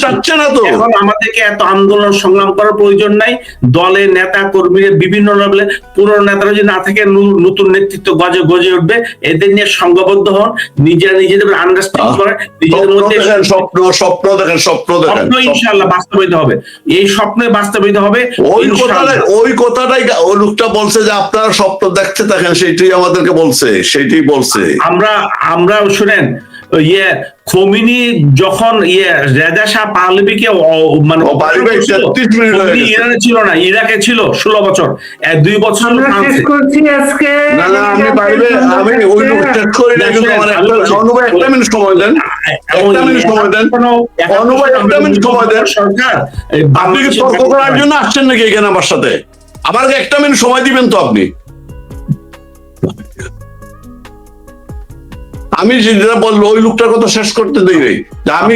চাচ্ছে না তো। এখন আমাদেরকে এত আন্দোলন সংগ্রাম করার প্রয়োজন নাই। দলের নেতা কর্মীরা বিভিন্ন লেভেলে, পুরনো নেতারা যদি না থাকে নতুন নেতৃত্ব গজে গজে উঠবে। এদের নিয়ে সংঘবদ্ধ হন, নিজেদের আন্ডারস্ট্যান্ডিং করেন, স্বপ্ন দেখেন ইনশাআল্লাহ বাস্তবায়িত হবে। এই স্বপ্নে বাস্তবায়িত হবে। ওই কথাটাই ওই লোকটা বলছে যে আপনারা স্বপ্ন দেখতে থাকেন, সেইটাই আমাদেরকে বলছে, সেইটাই বলছে। আমরা শুনেন, খোমিনি যখন রেজা শাহ পাহলভিকে মানে ইরানে ছিল না, ইরাকে ছিল 16 বছর, 2 বছর সরকার। আপনি কি তর্ক করার জন্য আসছেন নাকি এখানে আমার সাথে? আমার 1 মিনিট সময় দিবেন তো আপনি? আমি যেটা বলবো ওই লোকটার কথা শেষ করতে দেই নাই। আমি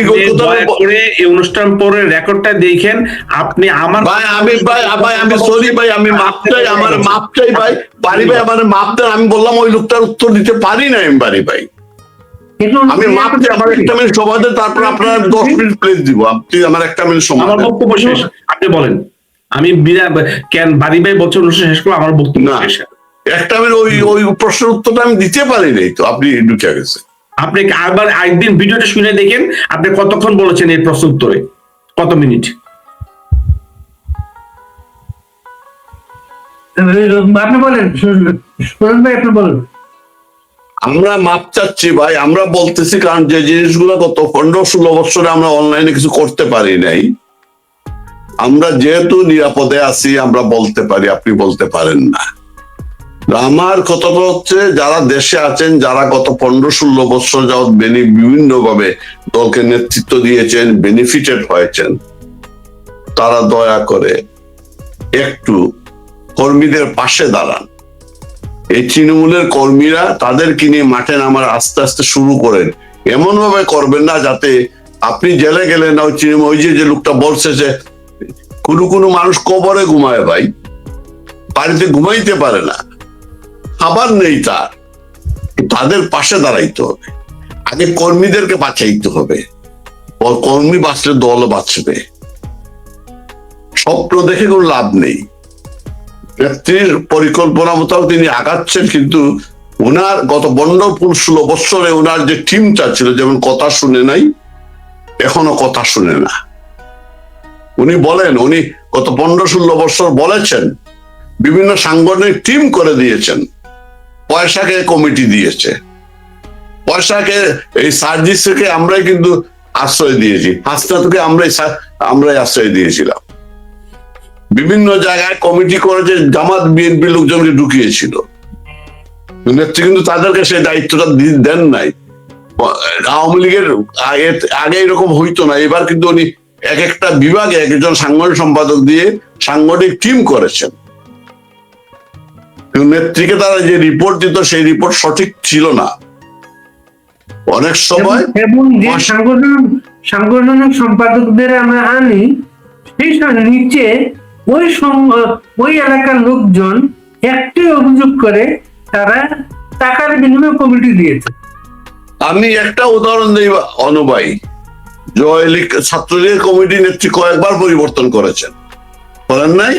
এই অনুষ্ঠান পরে রেকর্ডটা দেখেন আপনি। আমার আমি সরি ভাই, আমি মাপ চাই, আমার মাপ চাই ভাই, বাড়ি ভাই আমার মাপ দেন। আমি বললাম ওই লোকটার উত্তর দিতে পারি না আমি, বাড়ি ভাই আমি মাপ চাই। আমার 1 মিনিট সময় দেন, তারপর আপনার 10 মিনিট প্লেস দিব। আপনি আমার 1 মিনিট সময়, আমার বক্তব্য শেষ, আপনি বলেন। আমি কেন বাড়ি ভাই বছর অনুষ্ঠান শেষ করবো, আমার বক্তব্য শেষ। 1 মিনিট ওই প্রশ্নের উত্তরটা আমি দিতে পারি নাই তো, আপনি ঢুকে গেছে। আপনি আবার একদিন ভিডিওটা শুনে দেখেন, আপনি কতক্ষণ বলেছেন এই প্রশ্ন উত্তরে, কত মিনিট। আপনি বলেন, ভাই আপনি বলেন। আমরা মাপ চাচ্ছি ভাই, আমরা বলতেছি কারণ যে জিনিসগুলো গত 15-16 বছরে আমরা অনলাইনে কিছু করতে পারি নাই, আমরা যেহেতু নিরাপদে আছি আমরা বলতে পারি, আপনি বলতে পারেন না। আমার কথাটা হচ্ছে যারা দেশে আছেন, যারা গত 15-16 বছর যাবৎ বিভিন্ন ভাবে দলকে নেতৃত্ব দিয়েছেন, বেনিফিটেড হয়েছেন, তারা দয়া করে একটু কর্মীদের পাশে দাঁড়ান। এই তৃণমূলের কর্মীরা তাদেরকে নিয়ে মাঠে নামার আস্তে আস্তে শুরু করেন। এমন ভাবে করবেন না যাতে আপনি জেলে গেলেন না। ওই যে লোকটা বলছে যে কোনো মানুষ কবরে ঘুমায় ভাই, বাড়িতে ঘুমাইতে পারে না, খাবার নেই, তাদের পাশে দাঁড়াইতে হবে। আগে কর্মীদেরকে বাঁচাইতে হবে, কর্মী বাঁচলে দল বাঁচবে। স্বপ্ন দেখে কোনো লাভ নেই। ব্যক্তির পরিকল্পনা মতো তিনি আগাচ্ছেন, কিন্তু ওনার গত 15-16 বছরে ওনার যে টিমটা ছিল, যেমন কথা শুনে নাই, এখনো কথা শুনে না। উনি বলেন, উনি গত 15-16 বছর বলেছেন বিভিন্ন সাংগঠনিক টিম করে দিয়েছেন, পয়সাকে কমিটি দিয়েছে, পয়সাকে এই সার্জিস থেকে আমরাই কিন্তু আশ্রয় দিয়েছি, হাসনাতকে আমরাই আশ্রয় দিয়েছিলাম। বিভিন্ন জায়গায় কমিটি করেছে, জামাত বিএনপি লোকজনকে ঢুকিয়েছিল, নেত্রী কিন্তু তাদেরকে সেই দায়িত্বটা দেন নাই। আওয়ামী লীগের আগে এরকম হইতো না, এবার কিন্তু উনি এক একটা বিভাগে একজন সাংগঠনিক সম্পাদক দিয়ে সাংগঠনিক টিম করেছেন। নেত্রীকে তারা যে রিপোর্ট দিত সেই রিপোর্ট সঠিক ছিল না অনেক সময়। এবং যে সাংগঠনিক সম্পাদকদের আমরা আনি, সেই নিচে ওই এলাকার লোকজন একটি অভিযোগ করে তারা টাকার বিনিময়ে কমিটি দিয়েছে। আমি একটা উদাহরণ দিই অনুবাই, জয়লীগ ছাত্রলীগের কমিটি নেত্রী কয়েকবার পরিবর্তন করেছেন, করেন নাই?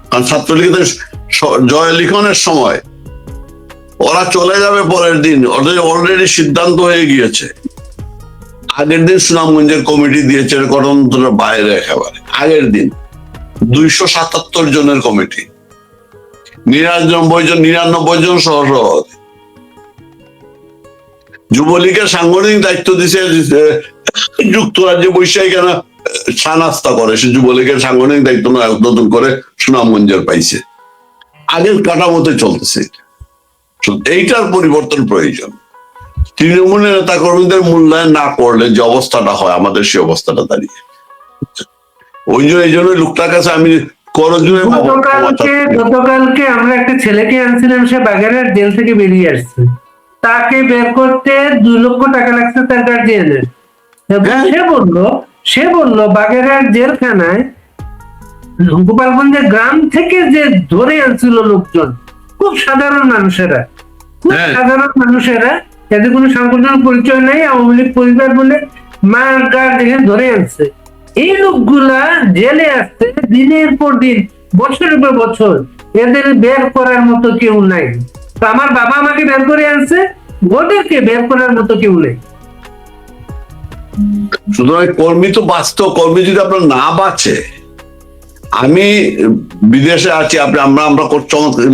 কারণ ছাত্রলীগের জয় লিখনের সময় ওরা চলে যাবে পরের দিন, ওদের অলরেডি সিদ্ধান্ত হয়ে গিয়েছে। আগের দিন সুনামগঞ্জের কমিটি দিয়েছে গণতন্ত্রের বাইরে, একেবারে আগের দিন 277 জনের কমিটি, 99 জন সহসভাপতি। যুবলীগের সাংগঠনিক দায়িত্ব দিছে যুক্তরাজ্যে বৈশাখী কেন চা নাস্তা করে, সে যুবলীগের সাংগঠনিক দায়িত্ব নতুন করে সুনামগঞ্জের পাইছে। আগের কাঠামোতে চলতেছে, এইটার পরিবর্তন প্রয়োজন। তৃণমূলের নেতা কর্মীদের মূল্যায়ন না করলে যে অবস্থাটা হয়, আমাদের সেই অবস্থাটা দাঁড়িয়ে এই জন্য লোকটার কাছে আমি গতকালকে আমরা একটা ছেলেকে আনছিলাম, সে বাগেরহাট জেল থেকে বেরিয়ে আসছে, তাকে বের করতে 2 লক্ষ টাকা লাগছে তার গার্জিয়ানের। সে বললো বাগেরহাট জেলখানায় গোপালগঞ্জের গ্রাম থেকে যে ধরে আনছিল লোকজন, খুব সাধারণ মানুষেরা, এদের কোনো সাংগঠনিক পরিচয় নেই, আওয়ামী লীগ পরিবার বলে মার গার দেখে ধরে আনছে। এই লোকগুলা জেলে আসছে দিনের পর দিন, বছরের পর বছর, এদের বের করার মতো কেউ নাই। তো আমার বাবা আমাকে বের করে আনছে, ওদেরকে বের করার মতো কেউ নেই। সুতরাং কর্মী তো বাস্তব, কর্মী যদি আপনার না বাঁচে, আমি বিদেশে আছি, আমরা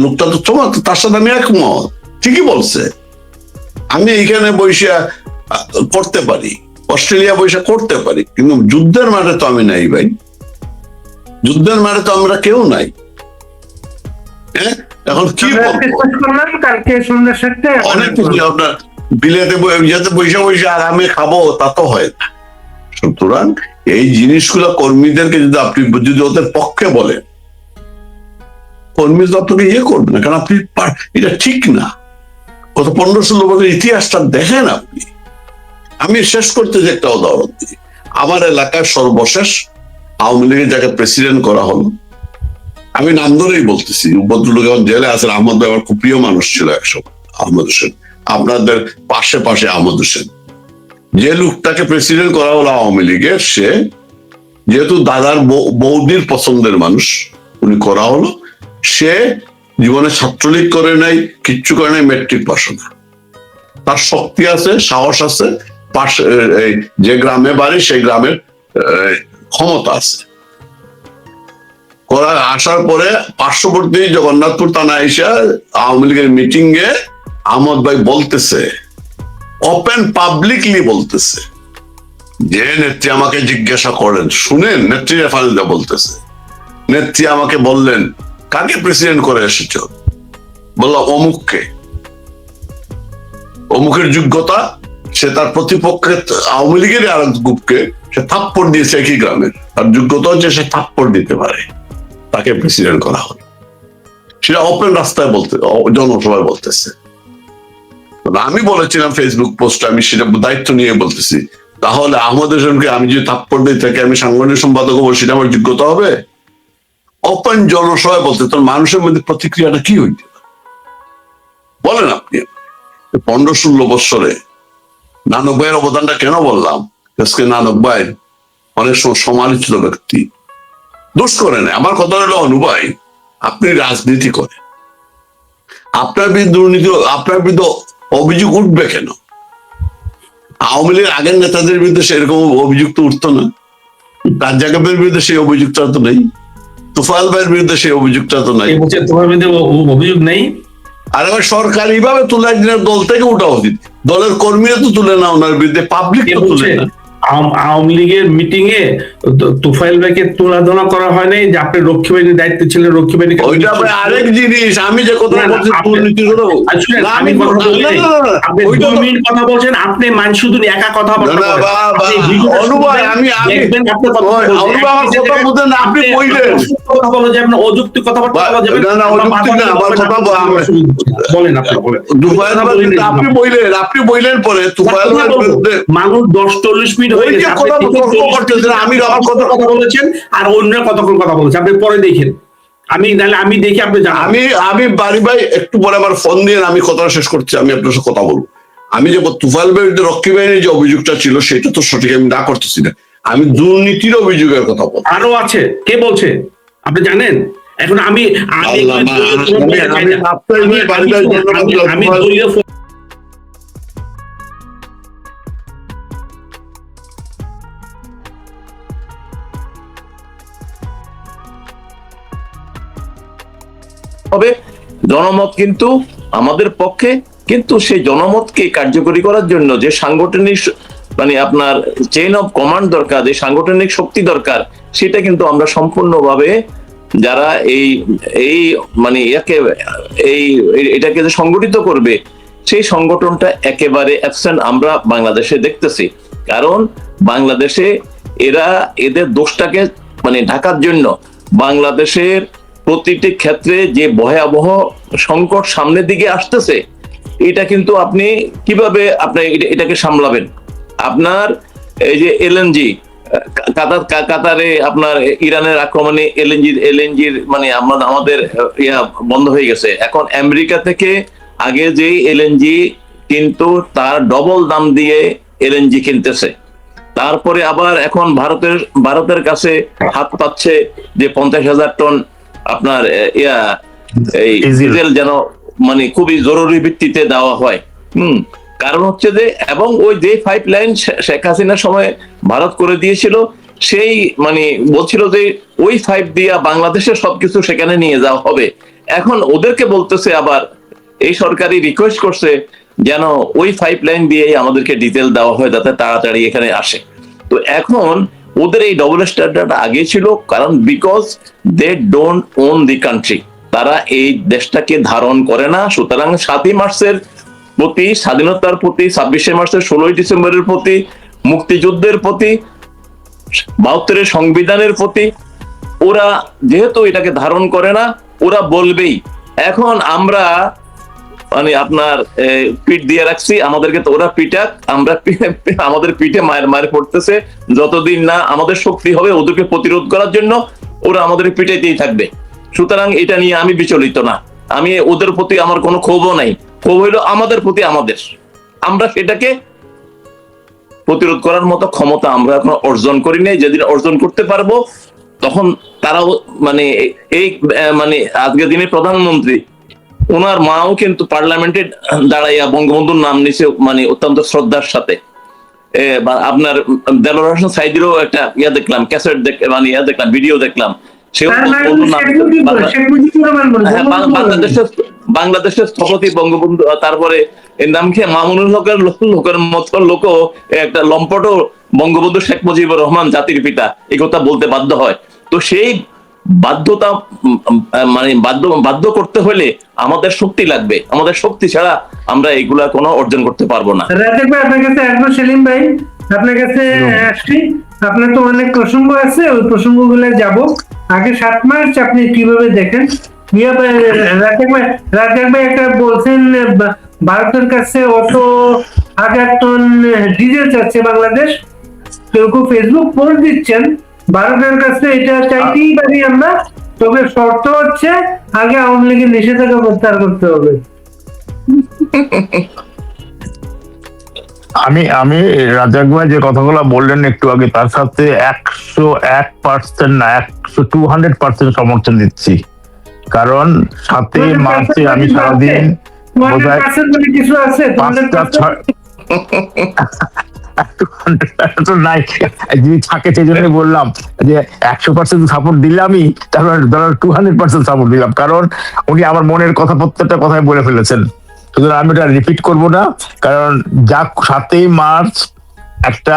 লোকটা তো চমৎকার, তার সাথে আমি একমত, ঠিকই বলছে। আমি এইখানে বসে করতে পারি, অস্ট্রেলিয়া বসে করতে পারি, কিন্তু যুদ্ধের মাঠে তো আমি নাই ভাই, যুদ্ধের মাঠে তো আমরা কেউ নাই। এখন কি কালকে সন্ধ্যা 7টায় অনেক কিছু আপনার বিলেতে বসে আরামে খাবো, তা তো হয় না। সুতরাং এই জিনিসগুলো কর্মীদেরকে যদি আপনি যদি ওদের পক্ষে বলেন, কর্মী তো আপনাকে করবে না, কারণ আপনি এটা ঠিক না। গত 15-16 বছর ইতিহাসটা দেখেন আপনি। আমি শেষ করতে যে একটা উদাহরণ দিই, আমার এলাকায় সর্বশেষ আওয়ামী লীগের যাকে প্রেসিডেন্ট করা হলো, আমি নাম ধরেই বলতেছি, ভদ্রলোক যখন জেলে আছেন, আহমদ ভাই আমার খুব প্রিয় মানুষ ছিল একসময়, আহমদ হোসেন, আপনাদের পাশে আহমদ হোসেন, যে লোকটাকে প্রেসিডেন্ট করা হলো আওয়ামী লীগের, সে যেহেতু দাদার বৌদির পছন্দের মানুষ, উনি করা হলো। সে জীবনে ছাত্রলীগ করে নাই, কিচ্ছু করে নাই, মেট্রিক পাস না। তার শক্তি আছে, সাহস আছে, যে গ্রামে বাড়ি সেই গ্রামের ক্ষমতা আছে। আসার পরে পার্শ্ববর্তী জগন্নাথপুর থানা এসে আওয়ামী লীগের মিটিং এ আহমদ ভাই বলতেছে, ওপেন পাবলিকলি বলতেছে, যে নেত্রী আমাকে জিজ্ঞাসা করেন, শুনেন নেত্রী রেফারেন্সে বলতেছে, নেত্রী আমাকে বললেন কাকে প্রেসিডেন্ট করে এসেছ, বললাম অমুককে, অমুকের যোগ্যতা, সে তার প্রতিপক্ষের আওয়ামী লীগের আর এক গ্রুপকে সে থাপ্পড় দিয়েছে একই গ্রামের, তার যোগ্যতা হচ্ছে সে থাপ্পড় দিতে পারে, তাকে প্রেসিডেন্ট করা হলো। সেটা ওপেন রাস্তায় জনসভায় বলতেছে। আমি বলেছিলাম ফেসবুক পোস্টে, আমি সেটা দায়িত্ব নিয়ে বলতেছি, তাহলে আহমদ হোসেনকে আমি যদি থাপ্পড় দিই তাকে আমি সাংগঠনিক সম্পাদক হবো, সেটা আমার যোগ্যতা হবে? ওপেন জনসভায় বলতে তোর মানুষের মধ্যে প্রতিক্রিয়াটা কি হইতে বলেন আপনি? 15-16 বছরে নানক ভাইয়ের অবদানটা কেন বললাম? আজকে নানক ভাই অনেক সময় সমালোচিত ব্যক্তি, দোষ করে না। আমার কথা হলো অনুভাই, আপনি রাজনীতি করেন, আপনার বিরুদ্ধে দুর্নীতি, আপনার বিরুদ্ধে অভিযোগ উঠবে কেন? আওয়ামী লীগের আগের নেতাদের বিরুদ্ধে সেরকম অভিযুক্ত উঠতো না, রাজ্জাকের বিরুদ্ধে সেই অভিযুক্ত তো নেই। তুফাইল ভাইয়ের বিরুদ্ধে সেই অভিযোগটা তো নাই। তোমার বিরুদ্ধে অভিযোগ নেই। আর আমার সরকারি ভাবে তুলে একদিনের দল থেকে উঠা উচিত, দলের কর্মীরা তো তুলে না ওনার বিরুদ্ধে, পাবলিক তো তুলে না। আওয়ামী লীগের মিটিং এ তুফাইল ভাইকে তুলনা করা হয় নাই যে আপনি রক্ষী বাহিনীর দায়িত্বে ছিলেন, রক্ষী বাহিনী। ওইটা ভাই আরেক জিনিস, আমি যে কথা বলছি দুর্নীতির কথা, আপনি 2 মিনিট কথা বলছেন, আপনি শুধু একা কথা বলেন। আপনি কইলেন কথা বলা যাবে না, অযৌক্তিক কথাবার্তা বলা যাবে না। বলেন, আপনি বললেন, আপনি বললেন পরে তুফাইল ভাইয়ের বিরুদ্ধে মানুষ 10-40 মিনিট হয়ে গেছে, আমি আমার কথা বলেছেন আর অন্য কতক্ষণ কথা বলেছেন, আপনি পরে দেখেন। আমি দেখি আপনি আমি বাড়ি ভাই একটু পরে আমার ফোন দিয়ে আমি কথা শেষ করছি, আমি আপনার সাথে কথা বলবো। আমি যে তুফাইল বিরুদ্ধে রক্ষী বাহিনীর যে অভিযোগটা ছিল সেটা তো সঠিক আমি না করতেছি না, আমি দুর্নীতির অভিযোগের কথা বলবো। আরো আছে, কে বলছে আপনি জানেন? এখন আমি হবে জনমত কিন্তু আমাদের পক্ষে, কিন্তু সেই জনমতকে কার্যকরী করার জন্য যে সাংগঠনিক মানে আপনার চেইন অফ কমান্ড দরকার, যে সাংগঠনিক শক্তি দরকার, সেটা কিন্তু আমরা সম্পূর্ণভাবে যারা এই মানে এটাকে যে সংগঠিত করবে সেই সংগঠনটা একেবারে অ্যাবসেন্ট আমরা বাংলাদেশে দেখতেছি। কারণ বাংলাদেশে এদের দোষটাকে মানে ঢাকার জন্য বাংলাদেশের প্রতিটি ক্ষেত্রে যে ভয়াবহ সংকট সামনের দিকে আসতেছে, এটা কিন্তু আপনি কিভাবে এটাকে সামলাবেন? আপনার এই যে এলএনজি কাতারে আপনার ইরানের আক্রমণে এলএনজির মানে আমাদের বন্ধ হয়ে গেছে। এখন আমেরিকা থেকে আগে যে এলএনজি কিন্তু তার ডবল দাম দিয়ে এলএনজি কিনতেছে, তারপরে আবার এখন ভারতের কাছে হাত পাচ্ছে যে 50,000 টন আপনার এই ডিজেল যেন মানে খুবই জরুরি ভিত্তিতে দেওয়া হয়। কারণ হচ্ছে যে, এবং ওই যে পাইপলাইন শেখ হাসিনার সময় ভারত করে দিয়েছিল, সেই মানে বলছিল যে ওই পাইপ দিয়া বাংলাদেশের সবকিছু সেখানে নিয়ে যাওয়া হবে। এখন ওদেরকে বলতেছে, আবার এই সরকারি রিকোয়েস্ট করছে যেন ওই পাইপলাইন দিয়ে আমাদেরকে ডিজেল দেওয়া হয় যাতে তাড়াতাড়ি এখানে আসে। তো এখন ওদের এই ডবল স্ট্যান্ডার্ড আগে ছিল, কারণ because they don't own the country, তারা এই দেশটাকে ধারণ করে না। সুতরাং 7ই মার্চের প্রতি, স্বাধীনতার প্রতি, 26শে মার্চের 16ই ডিসেম্বরের প্রতি, মুক্তিযুদ্ধের প্রতি, 72-এর সংবিধানের প্রতি ওরা যেহেতু এটাকে ধারণ করে না, ওরা বলবেই। এখন আমরা মানে আপনার পিঠ দিয়ে রাখছি, আমাদেরকে তো ওরা পিটাক, আমরা আমাদের পিঠে মায়ের পড়তেছে। যতদিন না আমাদের শক্তি হবে ওদেরকে প্রতিরোধ করার জন্য, ওরা আমাদের পিটাইতেই থাকবে। সুতরাং এটা নিয়ে আমি বিচলিত না, আমি ওদের প্রতি আমার কোনো ক্ষোভও নাই। ক্ষোভ হইলো আমাদের প্রতি, আমরা সেটাকে প্রতিরোধ করার মতো ক্ষমতা আমরা এখন অর্জন করি নাই। যেদিন অর্জন করতে পারবো তখন তারাও মানে এই মানে আজকের দিনে প্রধানমন্ত্রী ওনার মাও কিন্তু পার্লামেন্টে দাঁড়াইয়া বঙ্গবন্ধুর নাম নিছে মানে অত্যন্ত শ্রদ্ধার সাথে। আপনার দেলোয়ার হোসেন সাইদিরও একটা দেখলাম, ক্যাসেট দেখলাম, ভিডিও দেখলাম, সেও বাংলাদেশের স্থপতি বঙ্গবন্ধু, তারপরে এর নাম কি মামুনুল লোকের মতো লোকও একটা লম্পট বঙ্গবন্ধু শেখ মুজিবুর রহমান জাতির পিতা এই কথা বলতে বাধ্য হয়। তো সেই বাধ্যতা মানে বাধ্য করতে হলে আমাদের শক্তি লাগবে, আমাদের শক্তি ছাড়া আমরা এগুলা কোনো অর্জন করতে পারবো না। রাজাক ভাই আপনার কাছে আসবো, সেলিম ভাই আপনার কাছে আসছি। আপনার তো অনেক প্রসঙ্গ আছে, ওই প্রসঙ্গগুলো যাব। আগে 7 মার্চ আপনি কিভাবে দেখেন? রাজাক ভাই একটা বলছেন ভারতের কাছে অত 1000 টন ডিজেল চাচ্ছে বাংলাদেশ, কেউ কেউ ফেসবুক পোস্ট দিচ্ছেন ভারতের কাছে এটা চাইতেই পারি আমরা, তবে শর্ত হচ্ছে আগে আওয়ামী লীগের নিষেধাজ্ঞা প্রত্যাহার করতে হবে। আমি রাজাক ভাই যে কথাগুলো বললেন একটু আগে, তার সাথে 101% না 200% সমর্থন দিচ্ছি। কারণ 7ই মার্চে আমি সারাদিন নাই, যদি থাকে সেই জন্য বললাম যে 100% সাপোর্ট দিলামই, তারপর ধরো 200% সাপোর্ট দিলাম, কারণ উনি আমার মনের কথা প্রত্যেকটা কথাই বলে ফেলেছেন। সুতরাং আমি এটা রিপিট করবো না, কারণ যা 7ই মার্চ একটা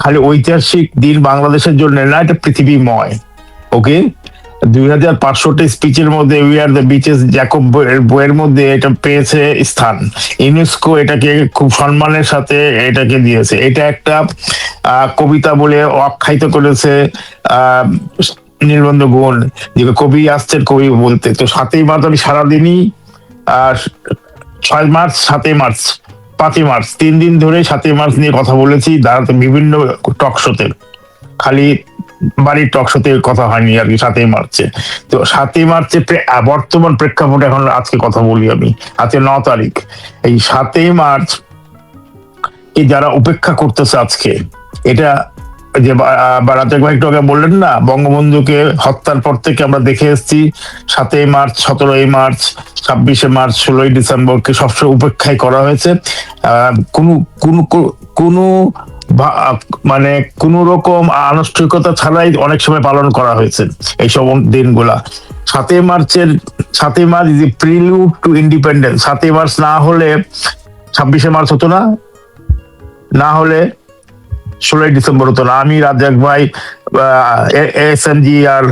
খালি ঐতিহাসিক দিন বাংলাদেশের জন্য না, এটা পৃথিবীময়। ওকে, 2500টি স্পিচের মধ্যে we are the bitches Jacob বইয়ের মধ্যে এটা পেয়েছে স্থান। ইউনেস্কো এটাকে খুব সম্মানের সাথে এটাকে দিয়েছে। এটা একটা কবিতা বলে আখ্যায়িত করেছে নীলবন্ধু গুণ, যে কবি আসছেন কবি বলতে। তো 7ই মার্চ আমি সারাদিনই 6 মার্চ, 7ই মার্চ, 5ই মার্চ 3 দিন ধরে 7ই মার্চ নিয়ে কথা বলেছি দাঁড়াতে বিভিন্ন টক শোতে, খালি বাড়ির টক শোতে কথা হয়নি আর কি 7ই মার্চে। তো 7ই মার্চে বর্তমান প্রেক্ষাপটে এখন আজকে কথা বলি আমি, আজকে 9 তারিখ। এই 7ই মার্চ কে যারা উপেক্ষা করতেছে আজকে, এটা যে রাজাক ভাই একটু আগে বললেন না, বঙ্গবন্ধুকে হত্যার পর থেকে আমরা দেখে এসেছি 7ই মার্চ, 17ই মার্চ, 26শে মার্চ, 16ই ডিসেম্বরকে সবসময় উপেক্ষাই করা হয়েছে। কোনো মানে কোন রকম আনুষ্ঠানিকতা ছাড়াই অনেক সময় পালন করা হয়েছে এইসব দিনগুলা। 7ই March is a prelude to independence. 7ই মার্চ না হলে 26শে মার্চ হতো না, না হলে 16ই ডিসেম্বর হতো না। আমি রাজ্জাক ভাই SMGR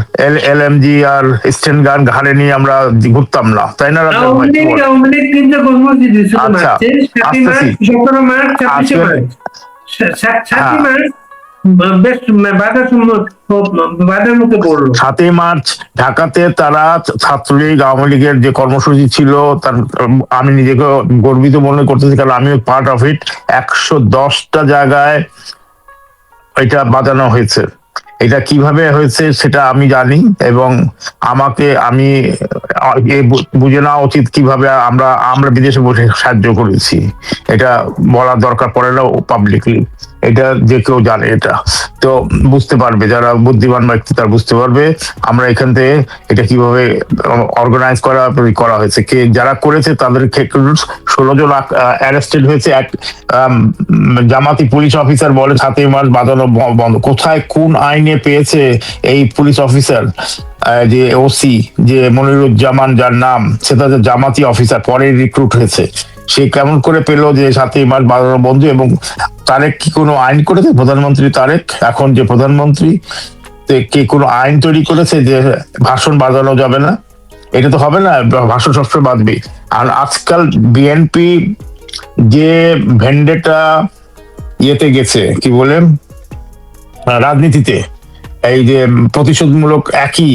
LMGR স্টেন গান ঘাড়ে নিয়ে আমরা ঘুরতাম না, তাই না রাজ্জাক ভাই? আচ্ছা, 7ই মার্চ ঢাকাতে তারা ছাত্রলীগ আওয়ামী লীগের যে কর্মসূচি ছিল, তার আমি নিজেকে গর্বিত মনে করতেছি, কারণ আমিও পার্ট অফ ইট। 110টা জায়গায় এটা বাজানো হয়েছে। এটা কিভাবে হয়েছে সেটা আমি জানি, এবং আমি বুঝে নেওয়া উচিত কিভাবে আমরা বিদেশে বসে সাহায্য করেছি। এটা বলার দরকার পড়ে না পাবলিকলি, এটা যে কেউ জানে। এটা তো বুঝতে পারবে, যারা বুদ্ধিমান ব্যক্তি তারা বুঝতে পারবে আমরা এখান থেকে এটা কিভাবে অর্গানাইজ করা হয়েছে। যারা করেছে তাদের 16 জন অ্যারেস্টেড হয়েছে। এক জামাতি পুলিশ অফিসার বলে 7ই মার্চ বাজানো বন্ধ। কোথায় কোন আইনে পেয়েছে এই পুলিশ অফিসার, যে ওসি যে মনিরুজ্জামান যার নাম, সেটা জামাতি অফিসার, পরে রিক্রুট হয়েছে, সে কেমন করে পেলো যে 7ই মার্চ বাজানো বন্ধ? এবং তারেক কি কোনো আইন করেছে? প্রধানমন্ত্রী তারেক, এখন যে প্রধানমন্ত্রী, কি কোনো আইন তৈরি করেছে যে ভাষণ বাজানো যাবে না? এটা তো হবে না, ভাষণ সবসময় বাঁধবে। আর আজকাল বিএনপি যে ভেন্ডেটা ইয়েতে গেছে, কি বলে, রাজনীতিতে, এই যে প্রতিশোধমূলক, একই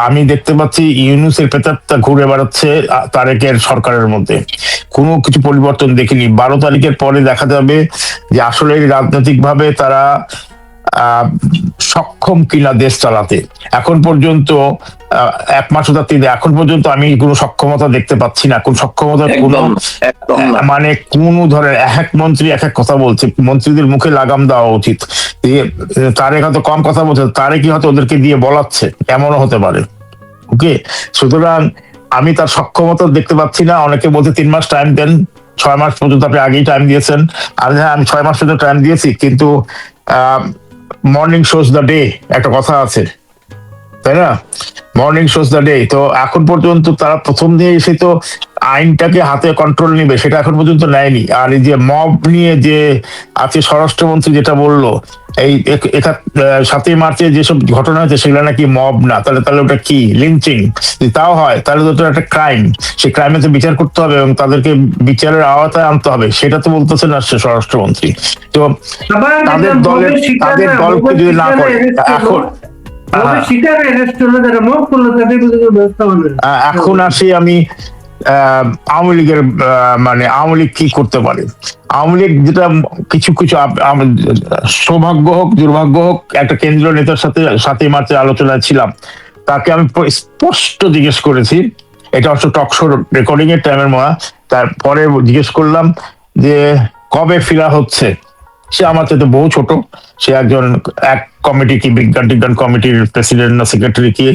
আমি দেখতে পাচ্ছি ইউনূসের প্রেতাত্মা ঘুরে বেড়াচ্ছে তারেকের সরকারের মধ্যে। কোনো কিছু পরিবর্তন দেখিনি। 12 তারিখের পরে দেখা যাবে যে আসলে রাজনৈতিক ভাবে তারা সক্ষম কিনা দেশ চালাতে। এখন পর্যন্ত 1 মাস এখন পর্যন্ত আমি কোনো সক্ষমতা দেখতে পাচ্ছি না। কোন সক্ষমতা মানে কোন ধরনের এক মন্ত্রী এক কথা বলছে, মন্ত্রীদের মুখে লাগাম দেওয়া উচিত। তারেক হয়তো কম কথা বলছে, তারেক হয়তো ওদেরকে দিয়ে বলাচ্ছে, এমনও হতে পারে। ওকে, সুতরাং আমি তার সক্ষমতা দেখতে পাচ্ছি না। অনেকে বলছে 3 মাস টাইম দেন, 6 মাস পর্যন্ত আপনি আগেই টাইম দিয়েছেন। আর হ্যাঁ, আমি 6 মাস পর্যন্ত টাইম দিয়েছি, কিন্তু মর্নিং শোজ দ্য ডে একটা কথা আছে, তাই না? Morning shows the day. তো এখন পর্যন্ত তারা প্রথম দিয়ে এসে তো আইনটাকে হাতে কন্ট্রোল নিবে, সেটা এখন পর্যন্ত নেয়নি। আর এই যে মব নিয়ে যে আছে, স্বরাষ্ট্রমন্ত্রী যেটা বললো, এই 7ই মার্চে যেসব ঘটনা হয়েছে সেগুলো নাকি মব না, তাহলে ওটা কি? লিঞ্চিং। যদি তাও হয় তাহলে তো একটা ক্রাইম, সেই ক্রাইমে তো বিচার করতে হবে এবং তাদেরকে বিচারের আওতায় আনতে হবে। সেটা তো বলতেছে না স্বরাষ্ট্রমন্ত্রী। তো তাদের দলকে যদি না করে, এখন আসি আমি আওয়ামী লীগের, মানে আওয়ামী লীগ কি করতে পারে। আওয়ামী লীগ যেটা কিছু সৌভাগ্য হোক দুর্ভাগ্য হোক, একটা কেন্দ্রীয় নেতার সাথে 7ই মার্চের আলোচনায় ছিলাম, তাকে আমি স্পষ্ট জিজ্ঞেস করেছি, এটা অবশ্য টকশো রেকর্ডিং এর টাইমের মা, তারপরে জিজ্ঞেস করলাম যে কবে ফেরা হচ্ছে। সে আমার চাইতে বহু ছোট, সে একজন এক কমিটি কি বিজ্ঞান কমিটির প্রেসিডেন্ট না সেক্রেটারি কি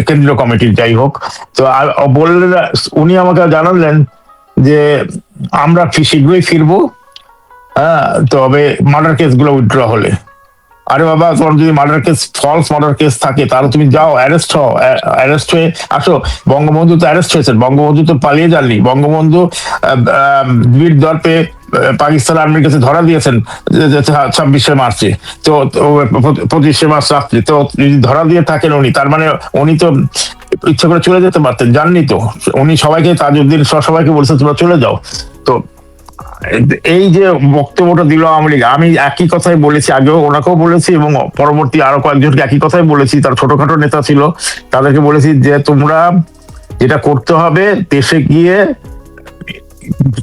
কেন্দ্রীয় কমিটির, যাই হোক। তো বললেন, উনি আমাকে জানালেন যে আমরা শীঘ্রই ফিরবো, হ্যাঁ, তবে মার্ডার কেস গুলো উইথড্র হলে, আরে বাবা তোমার যদি murder case, false murder case থাকে তাহলে তুমি যাও, অ্যারেস্ট হও, অ্যারেস্ট হয়ে আসো। বঙ্গবন্ধু তো অ্যারেস্ট হয়েছেন, বঙ্গবন্ধু তো পালিয়ে যাননি, বঙ্গবন্ধু বীর দর্পে পাকিস্তান আর্মির কাছে ধরা দিয়েছেন 26শে মার্চে, তো 25শে মার্চ রাত্রে, তো যদি ধরা দিয়ে থাকেন উনি, তার মানে উনি তো ইচ্ছা করে চলে যেতে পারতেন, জাননি তো উনি সবাইকে, তাজউদ্দিন সবাইকে বলছে তোমরা চলে যাও। তো এই যে বক্তব্যটা দিল আওয়ামী লীগ, আমি একই কথাই বলেছি আগেও, ওনাকেও বলেছি এবং পরবর্তী আরো কয়েকজনকে একই কথাই বলেছি, তার ছোটখাটো নেতা ছিল তাদেরকে বলেছি যে তোমরা যেটা করতে হবে, দেশে গিয়ে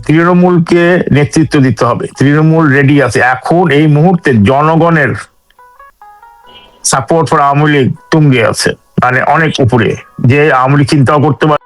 তৃণমূলকে নেতৃত্ব দিতে হবে। তৃণমূল রেডি আছে এখন, এই মুহূর্তে জনগণের সাপোর্ট ফর আওয়ামী লীগ তুঙ্গে আছে, মানে অনেক উপরে, যে আওয়ামী লীগ চিন্তাও করতে পারে